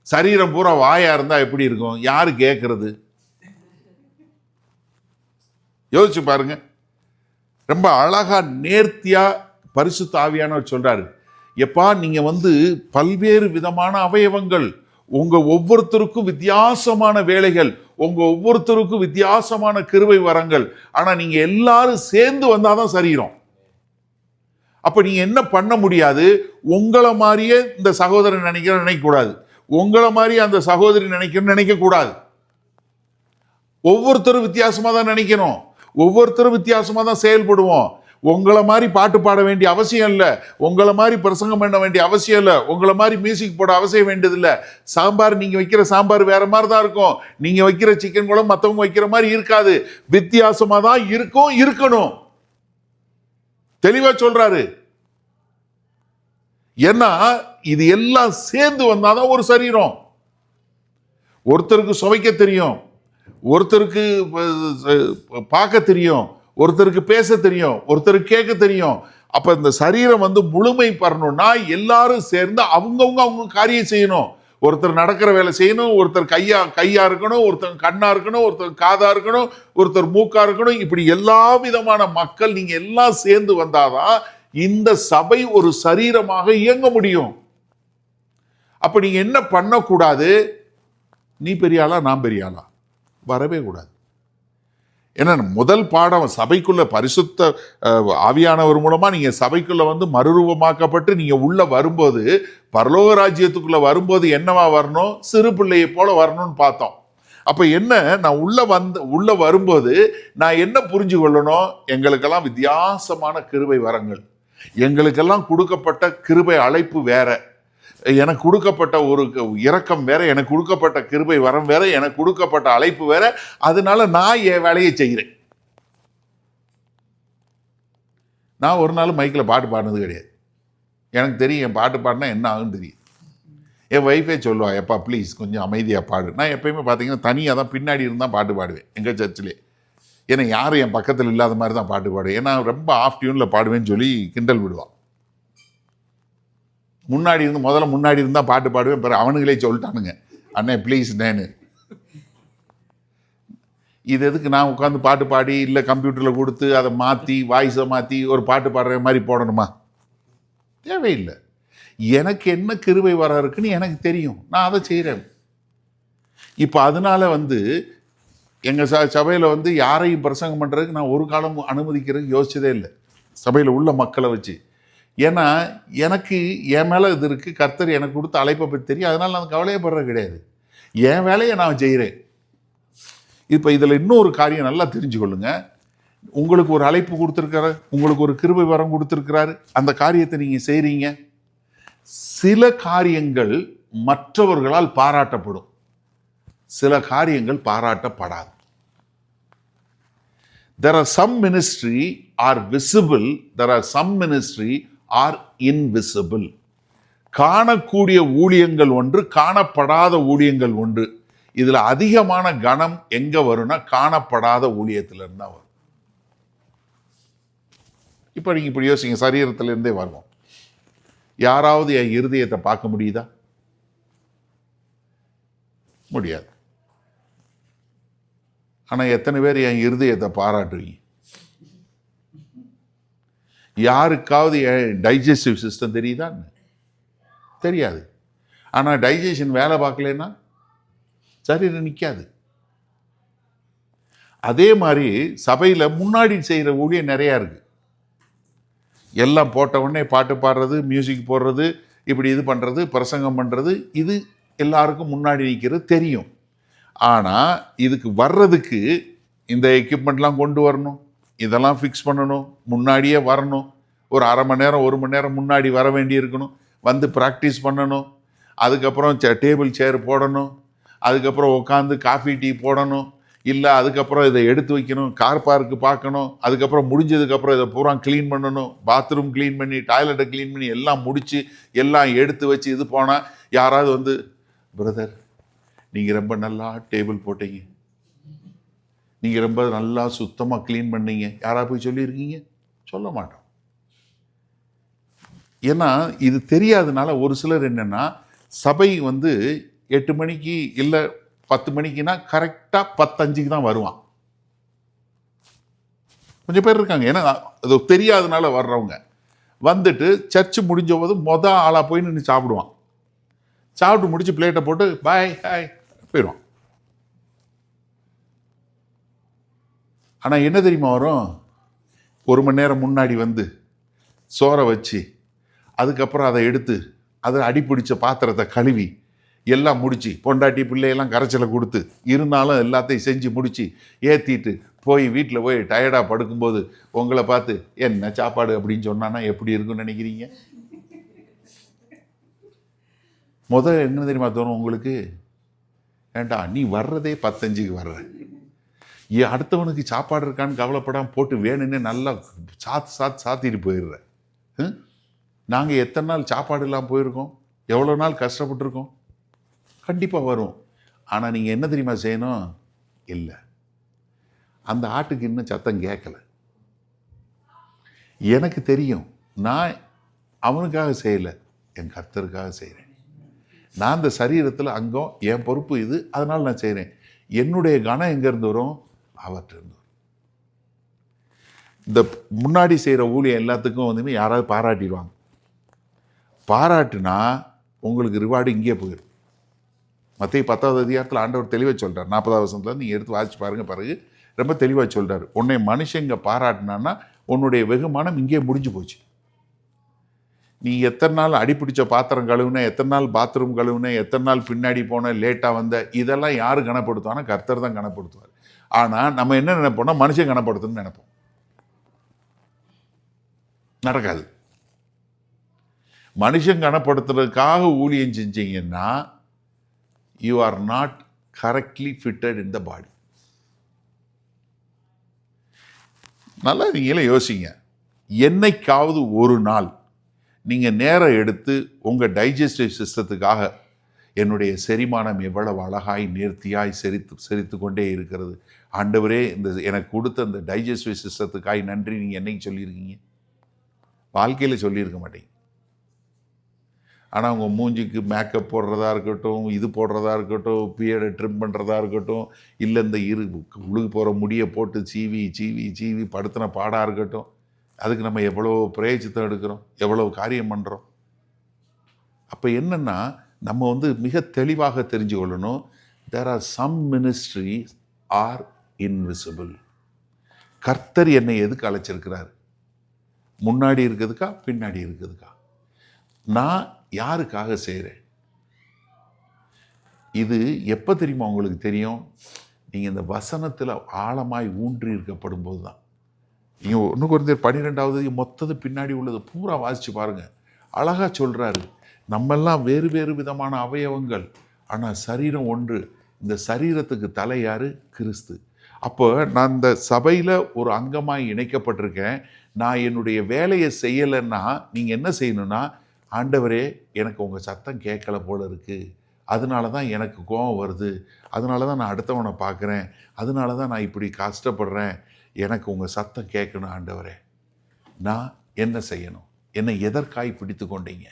சரீரம் பூரா வாயா இருந்தா எப்படி இருக்கும்? யாரு கேட்கறது? யோசிச்சு பாருங்க. ரொம்ப அழகா நேர்த்தியா பரிசுத்த ஆவியானவர் சொல்றாரு. எப்பா நீங்க பல்வேறு விதமான அவயவங்கள், உங்க ஒவ்வொருத்தருக்கும் வித்தியாசமான வேலைகள், உங்க ஒவ்வொருத்தருக்கும் வித்தியாசமான கிருபை வரங்கள். ஆனா நீங்க எல்லாரும் சேர்ந்து வந்தாதான் சரீரம். அப்ப நீங்க என்ன பண்ண முடியாது? உங்களை மாதிரியே இந்த சகோதரன் நினைக்க கூடாது, உங்களை மாதிரியே அந்த சகோதரி நினைக்க கூடாது. ஒவ்வொருத்தரும் வித்தியாசமா தான் நினைக்கணும், ஒவ்வொருத்தரும் வித்தியாசமா தான் செயல்படுவோம். உங்களை மாதிரி பாட்டு பாட வேண்டிய அவசியம் இல்லை, உங்களை மாதிரி பிரசங்கம் பண்ண வேண்டிய அவசியம் இல்லை, உங்களை மாதிரி மியூசிக் போட அவசியம் வேண்டியது இல்லை. சாம்பார் நீங்க வைக்கிற சாம்பார் வேற மாதிரி தான் இருக்கும், நீங்க வைக்கிற சிக்கன் குழம்பு மற்றவங்க வைக்கிற மாதிரி இருக்காது, வித்தியாசமா தான் இருக்கணும். தெளிவா சொல்றாரு. ஏன்னா இது எல்லாம் சேர்ந்து வந்தாதான் ஒரு சரீரம். ஒருத்தருக்கு சுவைக்க தெரியும், ஒருத்தருக்கு பார்க்க தெரியும், ஒருத்தருக்கு பேச தெரியும், ஒருத்தருக்கு கேட்க தெரியும். அப்ப இந்த சரீரம் முழுமை பெறணும்னா எல்லாரும் சேர்ந்து அவங்க காரியம் செய்யணும். ஒருத்தர் நடக்கிற வேலை செய்யணும், ஒருத்தர் கையா இருக்கணும், ஒருத்தர் கண்ணா இருக்கணும், ஒருத்தர் காதா இருக்கணும், ஒருத்தர் மூக்கா இருக்கணும். இப்படி எல்லா விதமான மக்கள் நீங்க எல்லாம் சேர்ந்து வந்தாதான் இந்த சபை ஒரு சரீரமாக இயங்க முடியும். அப்ப நீங்க என்ன பண்ணக்கூடாது? நீ பெரியாளா நான் பெரியாளா வரவே கூடாது. ஏன்னா முதல் பாடம் சபைக்குள்ள பரிசுத்த ஆவியானவர் மூலமா நீங்க சபைக்குள்ள மறுரூபமாக்கப்பட்டு நீங்க உள்ள வரும்போது, பரலோக ராஜ்யத்துக்குள்ள வரும்போது என்னவா வரணும்? சிறு பிள்ளையை போல வரணும்னு பார்த்தோம். அப்ப என்ன, நான் உள்ள வரும்போது நான் என்ன புரிஞ்சு கொள்ளணும்? எங்களுக்கெல்லாம் வித்தியாசமான கிருபை வரங்கள், எங்களுக்கெல்லாம் கொடுக்கப்பட்ட கிருபை அழைப்பு வேற, எனக்கு கொடுக்கப்பட்ட ஒரு இரக்கம் வேற, எனக்கு கொடுக்கப்பட்ட கிருபை வரம் வேற, எனக்கு கொடுக்கப்பட்ட அழைப்பு வேற. அதனால நான் என் வேலையை செய்கிறேன். நான் ஒரு நாள் மைக்கில் பாட்டு பாடினது கிடையாது. எனக்கு தெரியும் என் பாட்டு பாடினா என்ன ஆகுன்னு தெரியும். என் ஒய்ஃபே சொல்லுவா, எப்பா ப்ளீஸ் கொஞ்சம் அமைதியாக பாடு. நான் எப்பயுமே பார்த்தீங்கன்னா தனியாக தான் பின்னாடி இருந்தால் பாட்டு பாடுவேன் எங்கள் சர்ச்சிலே. ஏன்னா யாரும் என் பக்கத்தில் இல்லாத மாதிரி தான் பாட்டு பாடுவேன். ஏன்னா ரொம்ப ஆஃப் டியூனில் பாடுவேன்னு சொல்லி கிண்டல் விடுவான். முதல்ல முன்னாடி இருந்தால் பாட்டு பாடுவேன். பிறகு அவனுங்களே சொல்லிட்டானுங்க, அண்ணே ப்ளீஸ் நேனு. இது எதுக்கு நான் உட்காந்து பாட்டு பாடி இல்லை கம்ப்யூட்டரில் கொடுத்து அதை மாற்றி வாய்ஸை மாற்றி ஒரு பாட்டு பாடுற மாதிரி போடணுமா? தேவையில்லை. எனக்கு என்ன கிருபை வர இருக்குன்னு எனக்கு தெரியும், நான் அதை செய்கிறேன். இப்போ அதனால எங்கள் சபையில் யாரையும் பிரசங்கம் பண்ணுறதுக்கு நான் ஒரு காலம் அனுமதிக்கிறதுக்கு யோசிச்சதே இல்லை, சபையில் உள்ள மக்களை வச்சு. ஏன்னா எனக்கு என் மேலே இது இருக்குது, கர்த்தர் எனக்கு கொடுத்த அழைப்பை பற்றி தெரியும். அதனால் நான் கவலையப்படுறது கிடையாது, என் வேலையை நான் செய்கிறேன். இப்போ இதில் இன்னொரு காரியம் நல்லா தெரிஞ்சுக்கொள்ளுங்க. உங்களுக்கு ஒரு அழைப்பு கொடுத்துருக்காரு, உங்களுக்கு ஒரு கிருபை வரம் கொடுத்துருக்கிறாரு, அந்த காரியத்தை நீங்கள் செய்கிறீங்க. சில காரியங்கள் மற்றவர்களால் பாராட்டப்படும், சில காரியங்கள் பாராட்டப்படாது. There are some ministry are visible, there are some ministry are invisible. காணக்கூடிய ஊழியங்கள் ஒன்று, காணப்படாத ஊழியங்கள் ஒன்று. இதுல அதிகமான கணம் எங்க வரும்னா காணப்படாத ஊழியத்துல இருந்தா வரும். இப்ப நீங்க இப்படி யோசிங்க, சரீரத்துல இருந்தே வருவோம். யாராவது என் இருதயத்தை பார்க்க முடியுதா? முடியாது. ஆனா எத்தனை பேர் என் இருதயத்தை பாராட்டுவீங்க? யாருக்காவது என் டைஜஸ்டிவ் சிஸ்டம் தெரியுதா? தெரியாது. ஆனா டைஜஷன் வேலை பார்க்கலன்னா சரீரம் நிற்காது. அதே மாதிரி சபையில் முன்னாடி செய்கிற ஊழியம் நிறையா இருக்கு. எல்லாம் போட்ட உடனே பாட்டு பாடுறது, மியூசிக் போடுறது, இப்படி இது பண்ணுறது, பிரசங்கம் பண்ணுறது, இது எல்லாருக்கும் முன்னாடி நிற்கிறது தெரியும். ஆனால் இதுக்கு வர்றதுக்கு இந்த எக்யூப்மெண்ட்லாம் கொண்டு வரணும், இதெல்லாம் ஃபிக்ஸ் பண்ணணும், முன்னாடியே வரணும். ஒரு அரை மணி நேரம் 1 மணி நேரம் முன்னாடி வர வேண்டி இருக்கணும், ப்ராக்டிஸ் பண்ணணும். அதுக்கப்புறம் டேபிள் சேர் போடணும், அதுக்கப்புறம் உட்காந்து காஃபி டீ போடணும், இல்லை அதுக்கப்புறம் இதை எடுத்து வைக்கணும், கார் பார்க்கு பார்க்கணும், அதுக்கப்புறம் முடிஞ்சதுக்கப்புறம் இதை பூரா க்ளீன் பண்ணணும், பாத்ரூம் க்ளீன் பண்ணி டாய்லெட்டை க்ளீன் பண்ணி எல்லாம் முடித்து எல்லாம் எடுத்து வச்சு இது போனால் யாராவது பிரதர் நீங்கள் ரொம்ப நல்லா டேபிள் போட்டீங்க, நீங்கள் ரொம்ப நல்லா சுத்தமாக க்ளீன் பண்ணீங்க, யாராவது போய் சொல்லியிருக்கீங்க? சொல்ல மாட்டோம். ஏன்னா இது தெரியாதனால ஒரு சிலர் என்னென்னா சபை 8 மணிக்கு இல்லை 10 மணிக்குன்னா கரெக்டாக 10:05 தான் வருவான். கொஞ்சம் பேர் இருக்காங்க, ஏன்னா அது தெரியாதனால வர்றவங்க வந்துட்டு சர்ச்சு முடிஞ்ச போது ஆளாக போய் நின்று சாப்பிடுவான். சாப்பிட்டு முடிச்சு பிளேட்டை போட்டு பாய் ஹாய் போயிடுவான். ஆனால் என்ன தெரியுமா வரும்? 1 மணி நேரம் முன்னாடி சோறை வச்சு அதுக்கப்புறம் அதை எடுத்து அதை அடிப்பிடிச்ச பாத்திரத்தை கழுவி எல்லாம் முடிச்சு பொண்டாட்டி பிள்ளையெல்லாம் கரைச்சலை கொடுத்து இருந்தாலும் எல்லாத்தையும் செஞ்சு முடிச்சு ஏற்றிட்டு போய் வீட்டில் போய் டயர்டாக படுக்கும்போது உங்களை பார்த்து என்ன சாப்பாடு அப்படின்னு சொன்னான்னா எப்படி இருக்குன்னு நினைக்கிறீங்க? என்ன தெரியுமா தோணும் உங்களுக்கு? ஏண்டா நீ வர்றதே 10:05 வர்ற, அடுத்தவனுக்கு சாப்பாடு இருக்கான்னு கவலைப்படாமல் போட்டு வேணும்னு நல்லா சாத்திட்டு போயிடுற. நாங்கள் எத்தனை நாள் சாப்பாடு இல்லாமல் போயிருக்கோம், எவ்வளோ நாள் கஷ்டப்பட்டுருக்கோம். கண்டிப்பாக வரும். ஆனால் நீங்கள் என்ன தெரியுமா செய்யணும்? இல்லை, அந்த ஆட்டுக்கு இன்னும் சத்தம் கேட்கல. எனக்கு தெரியும், நான் அவனுக்காக செய்யலை, என் கர்த்தருக்காக செய்கிறேன். நான் இந்த சரீரத்தில் அங்கம், என் பொறுப்பு இது, அதனால் நான் செய்கிறேன். என்னுடைய கனம் எங்கேருந்து வரும்? அவற்றிருந்து வரும். இந்த முன்னாடி செய்கிற ஊழியம் எல்லாத்துக்கும் யாராவது பாராட்டிடுவாங்க. பாராட்டுனா உங்களுக்கு ரிவார்டு இங்கே போயிடும். மத்திய 10வது அதிகாரத்தில் ஆண்டவர் தெளிவாக சொல்கிறார். 40வது வசனத்தில் நீங்கள் எடுத்து வாசிச்சு பாருங்க, பிறகு ரொம்ப தெளிவாக சொல்கிறார். உன்னை மனுஷங்க பாராட்டினான்னா உன்னுடைய வெகுமானம் இங்கே முடிஞ்சு போச்சு. நீ எத்தனை நாள் அடிப்பிடிச்ச பாத்திரம் கழுவுன, எத்தனை நாள் பாத்ரூம் கழுவுன, எத்தனை நாள் பின்னாடி போன, லேட்டாக வந்த, இதெல்லாம் யார் கனப்படுத்துவானா? கர்த்தர் தான் கனப்படுத்துவார். ஆனால் நம்ம என்ன நினைப்போம்னா மனுஷன் கனப்படுத்தணும்னு நினைப்போம். நடக்காது. மனுஷன் கனப்படுத்துறதுக்காக ஊழியம் செஞ்சீங்கன்னா you are not correctly fitted in the body. நல்லா நீங்களே யோசிங்க. என்னைக்காவது ஒரு நாள் நீங்கள் நேரம் எடுத்து உங்கள் டைஜஸ்டிவ் சிஸ்டத்துக்காக என்னுடைய செரிமானம் எவ்வளவு அழகாய் நேர்த்தியாய் செரித்து கொண்டே இருக்கிறது, ஆண்டவரே இந்த எனக்கு கொடுத்த இந்த டைஜஸ்டிவ் சிஸ்டத்துக்காய் நன்றி நீங்கள் என்னைக்கு சொல்லியிருக்கீங்க? வாழ்க்கையில் சொல்லியிருக்க மாட்டீங்க. ஆனால் உங்கள் மூஞ்சிக்கு மேக்கப் போடுறதா இருக்கட்டும், இது போடுறதா இருக்கட்டும், பியர்டை ட்ரிம் பண்ணுறதா இருக்கட்டும், இல்லை இந்த உழுகு போகிற முடியை போட்டு சீவி சீவி சீவி படுத்தின பாடாக இருக்கட்டும், அதுக்கு நம்ம எவ்வளோ பிரயோஜனம் எடுக்கிறோம், எவ்வளோ காரியம் பண்ணுறோம். அப்போ என்னென்னா நம்ம மிக தெளிவாக தெரிஞ்சு கொள்ளணும், there are some ministries are invisible. கர்த்தர் என்னை எதுக்கு அழைச்சிருக்கிறார்? முன்னாடி இருக்கிறதுக்கா பின்னாடி இருக்கிறதுக்கா? நான் யாருக்காக செய்கிறேன்? இது எப்போ தெரியுமா உங்களுக்கு தெரியும்? நீங்கள் இந்த வசனத்தில் ஆழமாய் ஊன்றி இருக்கப்படும் போது தான். நீங்கள் 1 கொரிந்தியர் 12வது மொத்தது பின்னாடி உள்ளது பூரா வாசித்து பாருங்கள். அழகாக சொல்கிறாரு, நம்மெல்லாம் வேறு வேறு விதமான அவயவங்கள், ஆனால் சரீரம் ஒன்று. இந்த சரீரத்துக்கு தலை யாரு? கிறிஸ்து. அப்போ நான் இந்த சபையில் ஒரு அங்கமாய் இணைக்கப்பட்டிருக்கேன். நான் என்னுடைய வேலையை செய்யலைன்னா நீங்கள் என்ன செய்யணும்னா, ஆண்டவரே எனக்கு உங்கள் சத்தம் கேட்கல போல இருக்குது, அதனால தான் எனக்கு கோபம் வருது, அதனால தான் நான் அடுத்தவனை பார்க்குறேன், அதனால தான் நான் இப்படி கஷ்டப்படுறேன், எனக்கு உங்கள் சத்தம் கேட்கணும் ஆண்டவரே. நான் என்ன செய்யணும்? என்னை எதற்காய் பிடித்து கொண்டீங்க?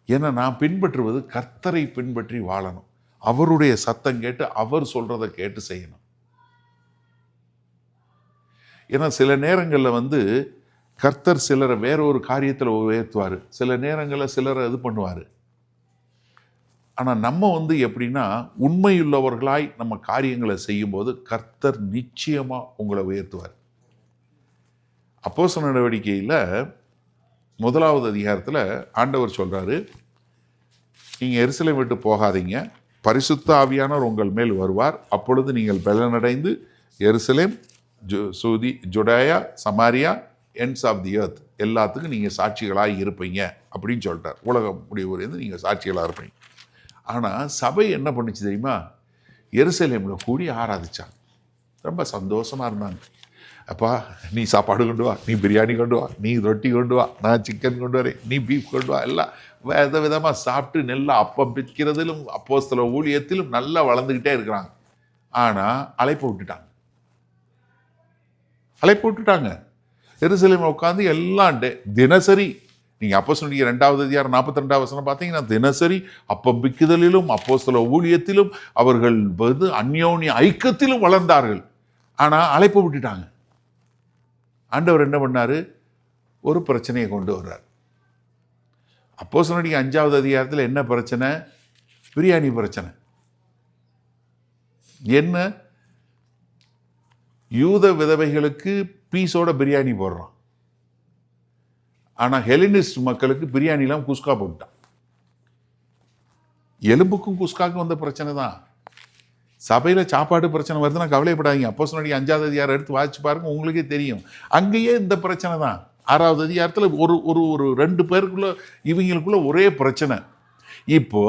ஏன்னா நான் பின்பற்றுவது கர்த்தரை பின்பற்றி வாழணும். அவருடைய சத்தம் கேட்டு அவர் சொல்கிறத கேட்டு செய்யணும். ஏன்னா சில நேரங்களில் கர்த்தர் சிலரை வேற ஒரு காரியத்தில் உயர்த்துவார், சில நேரங்களில் சிலரை இது பண்ணுவார். ஆனால் நம்ம எப்படின்னா, உண்மையுள்ளவர்களாய் நம்ம காரியங்களை செய்யும்போது கர்த்தர் நிச்சயமாக உங்களை உயர்த்துவார். அப்போஸ்தலர் நடவடிக்கையில் 1வது அதிகாரத்தில் ஆண்டவர் சொல்கிறாரு, நீங்கள் எருசலேம் விட்டு போகாதீங்க, பரிசுத்த ஆவியானவர் உங்கள் மேல் வருவார், அப்பொழுது நீங்கள் பலனடைந்து எருசலேம், Judea, Samaria, ends of the earth எல்லாத்துக்கும் நீங்கள் சாட்சிகளாக இருப்பீங்க அப்படின்னு சொல்லிட்டார். உலகம் முடிவுலேருந்து நீங்கள் சாட்சிகளாக இருப்பீங்க. ஆனால் சபை என்ன பண்ணிச்சு தெரியுமா? எருசலேமில் கூடி ஆராதிச்சாங்க. ரொம்ப சந்தோஷமாக இருந்தாங்க. அப்பா நீ சாப்பாடு கொண்டு வா, நீ பிரியாணி கொண்டு வா, நீ ரொட்டி கொண்டு வா, நான் சிக்கன் கொண்டு வரேன், நீ பீஃப் கொண்டு வா, எல்லாம் விதமாக சாப்பிட்டு நல்லா அப்பம் பிற்கிறதிலும் அப்போஸ்தல ஊழியத்திலும் நல்லா வளர்ந்துக்கிட்டே இருக்கிறாங்க. ஆனால் அழைப்பு விட்டுட்டாங்க. எருசலேமில் உட்காந்து எல்லாம் தினசரி, நீங்கள் அப்போஸ்தலர் 2வது அதிகாரம் 42வது வசனம் பார்த்தீங்கன்னா, தினசரி அப்பம் பிக்குதலிலும் அப்போஸ்தல ஊழியத்திலும் அவர்கள் அந்யோன்ய ஐக்கியத்திலும் வளர்ந்தார்கள். ஆனால் அழைப்பு விட்டுட்டாங்க. ஆண்டவர் என்ன பண்ணாரு? ஒரு பிரச்சனையை கொண்டு வர்றார். அப்போஸ்தலர் 5வது அதிகாரத்தில் என்ன பிரச்சனை? பிரியாணி பிரச்சனை. என்ன? யூத விதவைகளுக்கு பீஸோட பிரியாணி போடுறான். ஆனால் ஹெலினிஸ்ட் மக்களுக்கு பிரியாணிலாம் குஸ்கா போட்டான். எலும்புக்கும் குஸ்காக்கும் வந்த பிரச்சனை தான். சபையில் சாப்பாடு பிரச்சனை வருதுன்னா கவலைப்படாதீங்க. அப்போஸ்தலர் 5வது அதிகாரம் எடுத்து வாசிச்சு பாருங்க, உங்களுக்கே தெரியும். அங்கேயே இந்த பிரச்சனை தான். 6வது அதிகாரத்தில் ஒரு 2 பேருக்குள்ள இவங்களுக்குள்ள ஒரே பிரச்சனை. இப்போ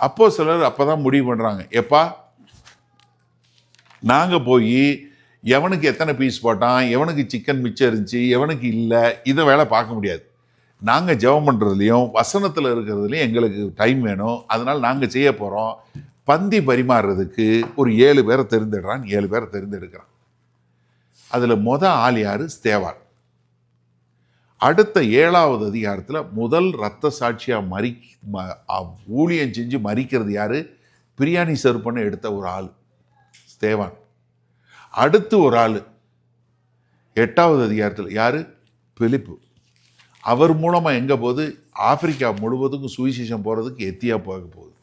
அப்போஸ்தலர் அப்பதான் முடிவு பண்றாங்க, எப்பா நாங்கள் போய் எவனுக்கு எத்தனை பீஸ் போட்டான், எவனுக்கு சிக்கன் மிச்சம் இருந்துச்சு, எவனுக்கு இல்லை, இதை வேலை பார்க்க முடியாது. நாங்கள் ஜெபம் பண்ணுறதுலையும் வசனத்தில் இருக்கிறதுலையும் எங்களுக்கு டைம் வேணும். அதனால் நாங்கள் செய்ய போகிறோம். பந்தி பரிமாறுறதுக்கு ஒரு 7 பேரை தெரிந்தெடுறான், 7 பேரை தெரிந்தெடுக்கிறான். அதில் ஆள் யாரு? ஸ்தேவான். அடுத்த 7வது அதிகாரத்தில் முதல் இரத்த சாட்சியாக ஊழியம் செஞ்சு மரிக்கிறது யாரு? பிரியாணி சர்வ் பண்ண எடுத்த ஒரு ஆள் ஸ்தேவான். அடுத்து ஒரு ஆள் 8வது அதிகாரத்தில் யாரு? பிலிப்பு. அவர் மூலமாக எங்கே போகுது? ஆப்பிரிக்கா முழுவதுக்கும் சுவிசேஷம் போகிறதுக்கு எத்தியா போக போகுது.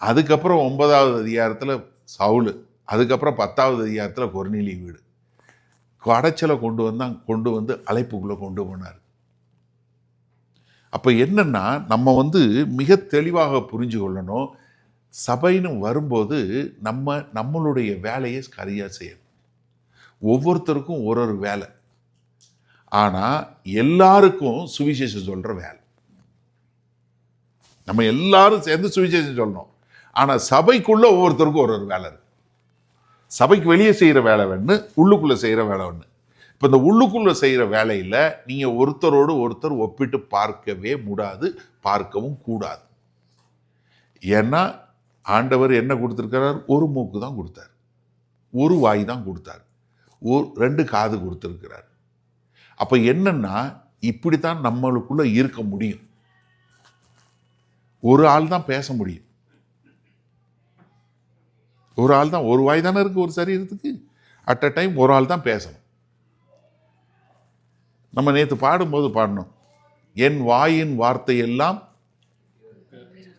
அதுக்கப்புறம் 9வது அதிகாரத்தில் சவுல், அதுக்கப்புறம் 10வது அதிகாரத்தில் கொர்நேலிய வீடு. கடைச்சலை கொண்டு வந்து அழைப்புக்குள்ளே கொண்டு போனார். அப்போ என்னன்னா, நம்ம மிக தெளிவாக புரிஞ்சு கொள்ளணும், சபைன்னு வரும்போது நம்மளுடைய வேலையை சரியாக செய்யணும். ஒவ்வொருத்தருக்கும் ஒரு வேலை. ஆனால் எல்லாருக்கும் சுவிசேஷம் சொல்கிற வேலை. நம்ம எல்லாரும் சேர்ந்து சுவிசேஷம் சொல்லணும். ஆனால் சபைக்குள்ள ஒவ்வொருத்தருக்கும் ஒரு வேலை இருக்கு. சபைக்கு வெளியே செய்கிற வேலை ஒன்று, உள்ளுக்குள்ளே செய்கிற வேலை ஒன்று. இப்போ இந்த உள்ளுக்குள்ள செய்கிற வேலையில் நீங்கள் ஒருத்தரோடு ஒருத்தர் ஒப்பிட்டு பார்க்கவே கூடாது, பார்க்கவும் கூடாது. ஏன்னா ஆண்டவர் என்ன கொடுத்துருக்கிறார்? ஒரு மூக்கு தான் கொடுத்தார், ஒரு வாய் தான் கொடுத்தார், 2 காது கொடுத்துருக்கிறார். அப்போ என்னன்னா இப்படித்தான் நம்மளுக்குள்ள இருக்க முடியும். ஒரு ஆள் தான் பேச முடியும், ஒரு ஆள் தான், ஒரு வாய் தானே இருக்கு ஒரு சரீரத்துக்கு. அட் அ டைம் ஒரு ஆள் தான் பேசணும். நம்ம நேற்று பாடும்போது பாடணும், என் வாயின் வார்த்தை எல்லாம்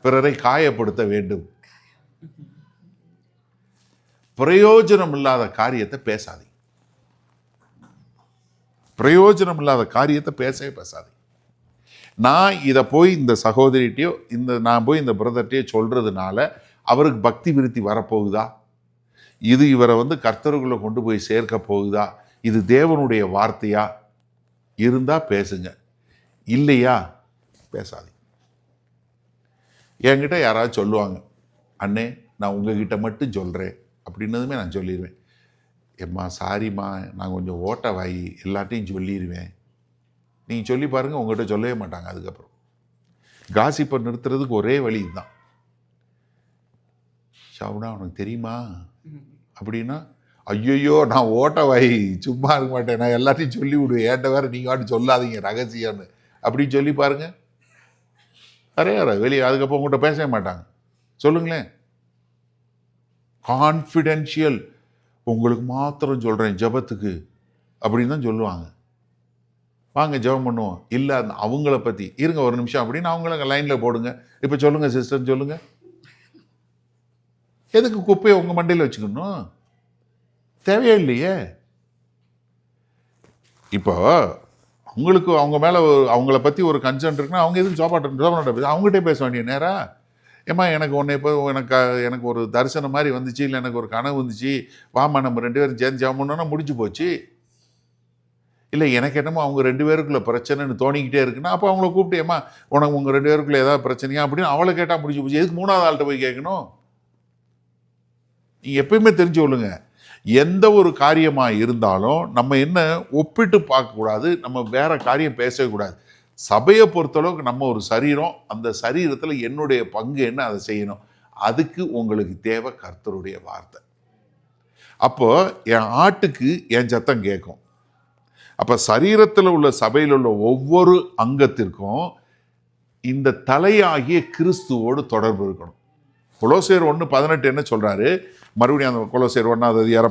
பிறரை காயப்படுத்த வேண்டும். பிரயோஜனம் இல்லாத காரியத்தை பேசாதே, பிரயோஜனம் இல்லாத காரியத்தை பேசவே பேசாதே. நான் இதை போய் இந்த சகோதரிட்டையோ நான் போய் இந்த பிரதர்ட்டையோ சொல்றதுனால அவருக்கு பக்தி விருத்தி வரப்போகுதா? இது இவரை கர்த்தருக்குள்ள கொண்டு போய் சேர்க்க போகுதா? இது தேவனுடைய வார்த்தையா? இருந்தா பேசுங்க, இல்லையா பேசாதே. என்கிட்ட யாராவது சொல்லுவாங்க, அண்ணே நான் உங்ககிட்ட மட்டும் சொல்கிறேன் அப்படின்னதுமே நான் சொல்லிடுவேன், எம்மா சாரிம்மா நான் கொஞ்சம் ஓட்ட வாய், எல்லாத்தையும் சொல்லிடுவேன். நீங்கள் சொல்லி பாருங்கள், உங்கள்கிட்ட சொல்லவே மாட்டாங்க. அதுக்கப்புறம் காசிப்பை நிறுத்துறதுக்கு ஒரே வழி இதுதான். ஷாவுனா உனக்கு தெரியுமா அப்படின்னா, ஐயோ நான் ஓட்ட வாய், சும்மா இருக்க மாட்டேன், நான் எல்லாத்தையும் சொல்லி விடுவேன், ஏன்ட்ட வேறு நீங்கள் வாட்டி சொல்லாதீங்க ரகசியம்னு அப்படின்னு சொல்லி பாருங்கள். வெளியே அதுக்கப்புறம் உங்கள்கிட்ட பேசவே மாட்டாங்க. சொல்லுங்களேன், கான்ஃபிடென்ஷியல், உங்களுக்கு மாத்திரம் சொல்கிறேன் ஜெபத்துக்கு அப்படின்னு தான் சொல்லுவாங்க. வாங்க ஜெபம் பண்ணுவோம், இல்லை அவங்கள பற்றி இருங்க ஒரு நிமிஷம் அப்படின்னு அவங்கள லைனில் போடுங்க. இப்போ சொல்லுங்கள் சிஸ்டர் சொல்லுங்கள், எதுக்கு குப்பையை உங்கள் மண்டையில் வச்சுக்கணும்? தேவையே இல்லையே. இப்போ அவங்களுக்கு அவங்க மேலே அவங்கள பற்றி ஒரு கன்சர்ன் இருக்குன்னா அவங்க எதுக்கு ஜோபாட்ட அவங்ககிட்டே பேச வேண்டிய நேரம். ஏம்மா எனக்கு ஒன்று இப்போ எனக்கு ஒரு தரிசனம் மாதிரி வந்துச்சு, இல்லை எனக்கு ஒரு கனவு வந்துச்சு, வாமா நம்ம 2 பேரும் சேர்ந்து ஜெபம் பண்ணோன்னா முடிஞ்சு போச்சு. இல்லை எனக்கு என்னமோ அவங்க 2 பேருக்குள்ள பிரச்சனைன்னு தோணிக்கிட்டே இருக்குன்னா அப்போ அவங்கள கூப்பிட்டு, ஏம்மா உனக்கு உங்கள் 2 பேருக்குள்ள ஏதாவது பிரச்சனையா அப்படின்னு அவளை கேட்டால் முடிஞ்சு போச்சு. எதுக்கு 3வது ஆள்கிட்ட போய் கேட்கணும்? நீங்கள் எப்பயுமே தெரிஞ்சு கொள்ளுங்க, எந்த ஒரு காரியமாக இருந்தாலும் நம்ம என்ன ஒப்பிட்டு பார்க்கக்கூடாது, நம்ம வேற காரியம் பேசவே கூடாது. சபையை பொறுத்தளவுக்கு நம்ம ஒரு சரீரம், அந்த சரீரத்தில் என்னுடைய பங்கு என்ன அதை செய்யணும். அதுக்கு உங்களுக்கு தேவை கர்த்தருடைய வார்த்தை. அப்போ என் ஆட்டுக்கு என் சத்தம் கேட்கும். அப்போ சரீரத்தில் உள்ள சபையில் உள்ள ஒவ்வொரு அங்கத்திற்கும் இந்த தலையாகிய கிறிஸ்துவோடு தொடர்பு இருக்கணும். கொலோசியர் 1:18 என்ன சொல்றாரு? மறுபடியும் அந்த கொலோசியர் 1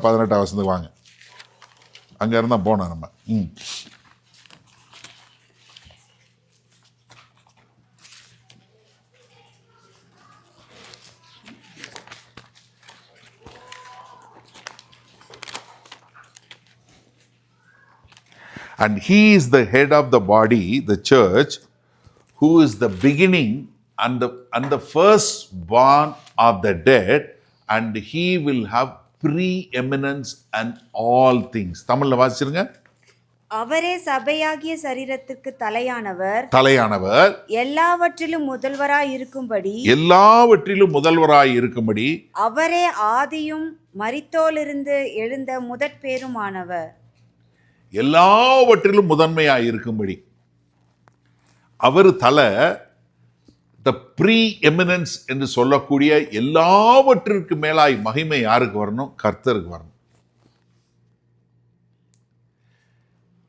18 வசனத்துக்கு வாங்க, அங்க இருந்தா போனோம் நம்ம. And he is the head of the body, the church, who is the beginning and the firstborn of the dead, and he will have preeminence and all things. தமிழ்ல வாசிச்சிருங்க. அவரே சபையாகிய சரீரத்திற்கு தலையானவர், எல்லாவற்றிலும் முதல்வராய் இருக்கும்படி அவரே ஆதியும் மரித்தோரிலிருந்து எழுந்த முதற்பேருமானவர். எல்லாவற்றிலும் முதன்மையாய் இருக்கும்படி அவர் தலை. த ப்ரீ எமினன்ஸ் என்று சொல்லக்கூடிய எல்லாவற்றிற்கு மேலாய் மகிமை யாருக்கு வரணும்? கர்த்தருக்கு வரணும்.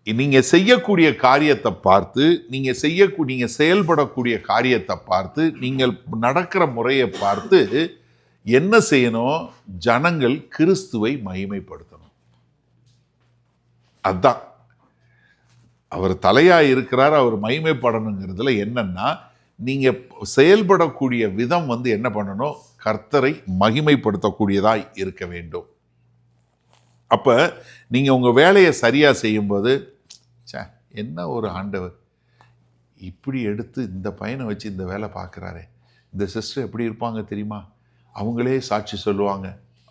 நீங்க செய்யக்கூடிய காரியத்தை பார்த்து, நீங்க செயல்படக்கூடிய காரியத்தை பார்த்து, நீங்கள் நடக்கிற முறையை பார்த்து என்ன செய்யணும்? ஜனங்கள் கிறிஸ்துவை மகிமைப்படுத்தணும். அதுதான் அவர் தலையாய் இருக்கிறார், அவர் மகிமைப்படணுங்கிறதுல என்னன்னா, நீங்க செயல்படக்கூடிய விதம் என்ன பண்ணணும்? கர்த்தரை மகிமைப்படுத்தக்கூடியதாய் இருக்க வேண்டும். அப்ப நீங்க உங்க வேலையை சரியா செய்யும்போது, என்ன ஒரு ஆண்டவர் இப்படி எடுத்து இந்த பையனை வச்சு இந்த வேலை பார்க்குறாரே, இந்த சிஸ்டர் எப்படி இருப்பாங்க தெரியுமா, அவங்களே சாட்சி சொல்லுவாங்க,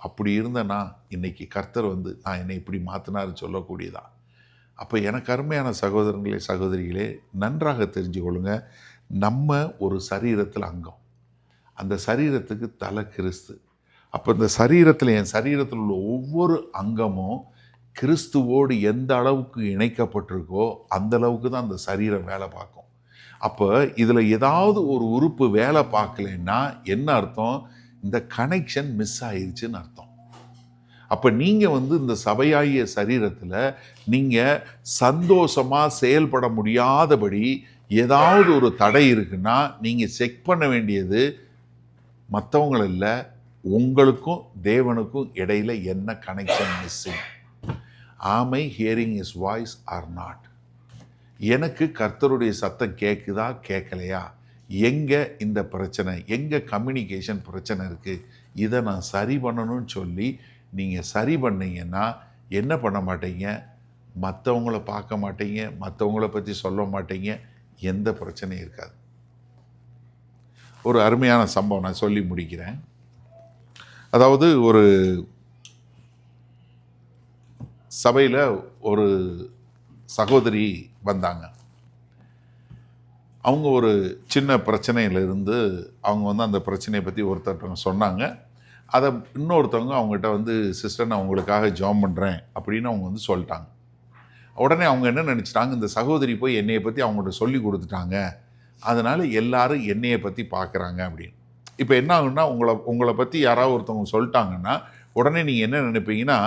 அப்படி இருந்தேன்னா இன்னைக்கு கர்த்தர் நான் என்னை இப்படி மாற்றினாரு சொல்லக்கூடியதா. அப்போ எனக்கு அருமையான சகோதரங்களே சகோதரிகளே, நன்றாக தெரிஞ்சு கொள்ளுங்க, நம்ம ஒரு சரீரத்தில் அங்கம், அந்த சரீரத்துக்கு தலை கிறிஸ்து. அப்போ இந்த சரீரத்தில், என் சரீரத்தில் உள்ள ஒவ்வொரு அங்கமும் கிறிஸ்துவோடு எந்த அளவுக்கு இணைக்கப்பட்டிருக்கோ அந்த அளவுக்கு தான் அந்த சரீரம் வேலை பார்க்கும். அப்போ இதில் ஏதாவது ஒரு உறுப்பு வேலை பார்க்கலன்னா என்ன அர்த்தம்? இந்த கனெக்ஷன் மிஸ் ஆயிருச்சுன்னு அர்த்தம். அப்போ நீங்கள் இந்த சபையாகிய சரீரத்தில் நீங்கள் சந்தோஷமாக செயல்பட முடியாதபடி ஏதாவது ஒரு தடை இருக்குன்னா நீங்கள் செக் பண்ண வேண்டியது மற்றவங்கள இல்லை, உங்களுக்கும் தேவனுக்கும் இடையில என்ன connection missing. Am I hearing his voice or not? எனக்கு கர்த்தருடைய சத்தம் கேட்குதா கேட்கலையா? எங்கே இந்த பிரச்சனை, எங்கே கம்யூனிகேஷன் பிரச்சனை இருக்குது, இதை நான் சரி பண்ணணும்னு சொல்லி நீங்கள் சரி பண்ணீங்கன்னா என்ன பண்ண மாட்டீங்க? மற்றவங்கள பார்க்க மாட்டீங்க, மற்றவங்கள பற்றி சொல்ல மாட்டீங்க, எந்த பிரச்சனையும் இருக்காது. ஒரு அருமையான சம்பவம் நான் சொல்லி முடிக்கிறேன். அதாவது ஒரு சபையில் ஒரு சகோதரி வந்தாங்க. அவங்க ஒரு சின்ன பிரச்சனையிலிருந்து அவங்க அந்த பிரச்சனையை பற்றி ஒருத்தர்கிட்ட சொன்னாங்க. அதை இன்னொருத்தவங்க அவங்ககிட்ட சிஸ்டர் நான் உங்களுக்காக ஜாம் பண்ணுறேன் அப்படின்னு அவங்க சொல்லிட்டாங்க. உடனே அவங்க என்ன நினச்சிட்டாங்க, இந்த சகோதரி போய் என்னையை பற்றி அவங்கள்ட்ட சொல்லி கொடுத்துட்டாங்க, அதனால் எல்லாரும் என்னையை பற்றி பார்க்குறாங்க அப்படின்னு. இப்போ என்ன ஆகுன்னா, உங்களை பற்றி யாராவது ஒருத்தவங்க சொல்லிட்டாங்கன்னா உடனே நீங்கள் என்ன நினைப்பீங்கன்னா,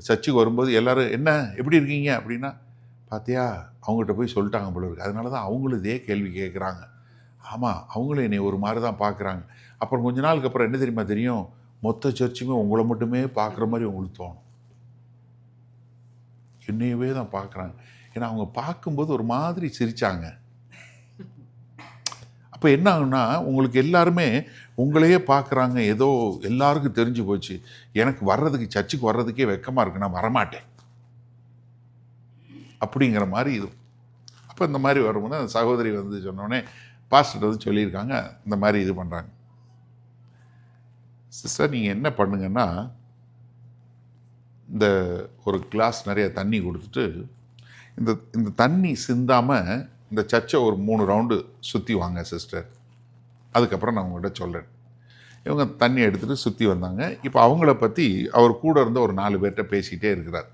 சர்ச்சுக்கு வரும்போது எல்லோரும் என்ன எப்படி இருக்கீங்க அப்படின்னா, பார்த்தியா அவங்ககிட்ட போய் சொல்லிட்டாங்க போல இருக்குது, அதனால தான் அவங்களும் இதே கேள்வி கேட்குறாங்க. ஆமாம், அவங்களும் என்னை ஒரு மாதிரி தான் பார்க்குறாங்க. அப்புறம் கொஞ்ச நாளுக்கு அப்புறம் என்ன தெரியுமா தெரியும், மொத்த சர்ச்சுமே உங்களை மட்டுமே பார்க்குற மாதிரி உங்களுக்கு தோணும். என்னையவே தான் பார்க்குறாங்க. ஏன்னா அவங்க பார்க்கும்போது ஒரு மாதிரி சிரித்தாங்க. அப்போ என்ன ஆகுன்னா, உங்களுக்கு எல்லாருமே உங்களையே பார்க்குறாங்க, ஏதோ எல்லாருக்கும் தெரிஞ்சு போச்சு, எனக்கு வர்றதுக்கு சர்ச்சுக்கு வர்றதுக்கே வெக்கமாக இருக்கு, நான் வரமாட்டேன் அப்படிங்கிற மாதிரி இது. அப்போ இந்த மாதிரி வரும்போது அந்த சகோதரி சொன்னோடனே பாஸ்டர் சொல்லியிருக்காங்க, இந்த மாதிரி இது பண்ணுறாங்க. சிஸ்டர் நீங்கள் என்ன பண்ணுங்கன்னா, இந்த ஒரு கிளாஸ் நிறைய தண்ணி கொடுத்துட்டு இந்த தண்ணி சிந்தாமல் இந்த சர்ச்சை ஒரு 3 ரவுண்டு சுற்றி வாங்க சிஸ்டர், அதுக்கப்புறம் நான் உங்கள்கிட்ட சொல்கிறேன். இவங்க தண்ணி எடுத்துகிட்டு சுற்றி வந்தாங்க. இப்போ அவங்கள பற்றி அவர் கூட இருந்த ஒரு 4 பேர்கிட்ட பேசிகிட்டே இருக்கிறார்.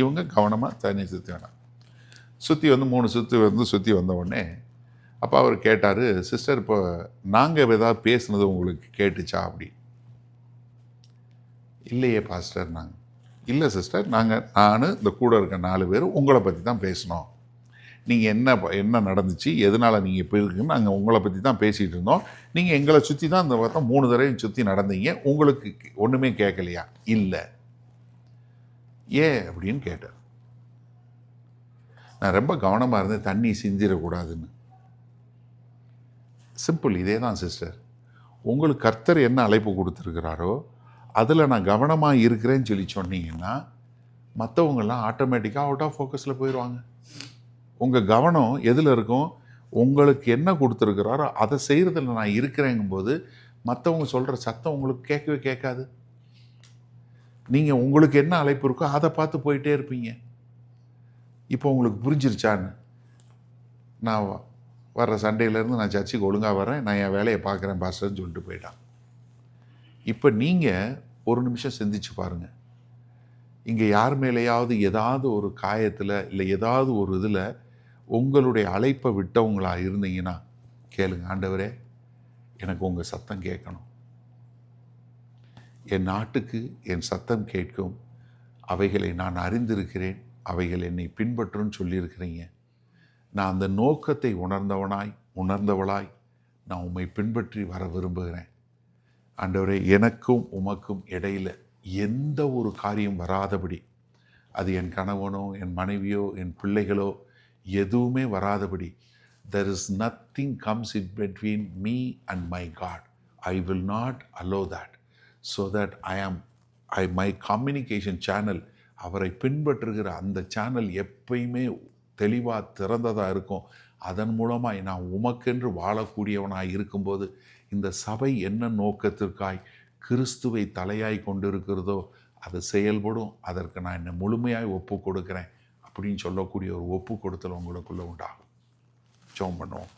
இவங்க கவனமாக தண்ணி சுற்றி வேணாம். சுற்றி 3 சுற்றி வந்த உடனே அப்போ அவர் கேட்டார், சிஸ்டர் இப்போ நாங்கள் ஏதாவது பேசுனது உங்களுக்கு கேட்டுச்சா அப்படி? இல்லையே பாஸ்டர். நாங்கள் இல்லை சிஸ்டர், நான் இந்த கூட இருக்க 4 பேர் உங்களை பற்றி தான் பேசினோம். நீங்கள் என்ன நடந்துச்சு, எதனால் நீங்கள் இப்போ இருக்குன்னு நாங்கள் உங்களை பற்றி தான் பேசிகிட்டு இருந்தோம். நீங்கள் எங்களை சுற்றி தான் இந்த பார்த்தா 3 தடவையும் சுற்றி நடந்தீங்க, உங்களுக்கு ஒன்றுமே கேட்கலையா? இல்லை. ஏன் அப்படின்னு கேட்டார். நான் ரொம்ப கவனமாக இருந்தேன், தண்ணி சிந்திடக்கூடாதுன்னு. சிம்பிள், இதே தான் சிஸ்டர். உங்களுக்கு கர்த்தர் என்ன அழைப்பு கொடுத்துருக்கிறாரோ அதில் நான் கவனமாக இருக்கிறேன்னு சொல்லி சொன்னீங்கன்னா மற்றவங்கெல்லாம் ஆட்டோமேட்டிக்காக அவுட் ஆஃப் ஃபோக்கஸில் போயிடுவாங்க. உங்கள் கவனம் எதில் இருக்கும்? உங்களுக்கு என்ன கொடுத்துருக்கிறாரோ அதை செய்கிறதுல நான் இருக்கிறேங்கும்போது மற்றவங்க சொல்கிற சத்தம் உங்களுக்கு கேட்கவே கேட்காது. நீங்கள் உங்களுக்கு என்ன அழைப்பு இருக்கோ அதை பார்த்து போயிட்டே இருப்பீங்க. இப்போ உங்களுக்கு புரிஞ்சிருச்சான்னு? நான் வர்ற சண்டேலேருந்து நான் சர்ச்சுக்கு ஒழுங்காக வரேன், நான் என் வேலையை பார்க்குறேன் பாஸ்டர்னு சொல்லிட்டு போயிட்டான். இப்போ நீங்கள் ஒரு நிமிஷம் சிந்திச்சு பாருங்கள். இங்கே யார் மேலேயாவது ஏதாவது ஒரு காயத்தில் இல்லை ஏதாவது ஒரு இதில் உங்களுடைய அழைப்பை விட்டவங்களாக இருந்தீங்கன்னா கேளுங்க, ஆண்டவரே எனக்கு உங்கள் சத்தம் கேட்கணும், என் நாட்டுக்கு என் சத்தம் கேட்கும், அவைகளை நான் அறிந்திருக்கிறேன், அவைகள் என்னை பின்பற்றுன்னு சொல்லியிருக்கிறீங்க. நான் அந்த நோக்கத்தை உணர்ந்தவளாய் நான் உம்மை பின்பற்றி வர விரும்புகிறேன். ஆண்டவரே எனக்கும் உமக்கும் இடையில் எந்த ஒரு காரியம் வராதபடி, அது என் கணவனோ என் மனைவியோ என் பிள்ளைகளோ எதுவுமே வராதபடி, there is nothing comes in between me and my God. I will not allow that, so that my communication channel, அவரை பின்பற்றுகிற அந்த சேனல் எப்பயுமே தெளிவாக திறந்ததாக இருக்கும். அதன் மூலமாக நான் உமக்கென்று வாழக்கூடியவனாக இருக்கும்போது இந்த சபை என்ன நோக்கத்திற்காய் கிறிஸ்துவை தலையாய் கொண்டிருக்கிறதோ அது செயல்படும். அதற்கு நான் என்னை முழுமையாய் ஒப்பு கொடுக்குறேன் அப்படின்னு சொல்லக்கூடிய ஒரு ஒப்பு கொடுத்தல் உங்களுக்குள்ளே உண்டாகும். ஜெபம் பண்ணுவோம்.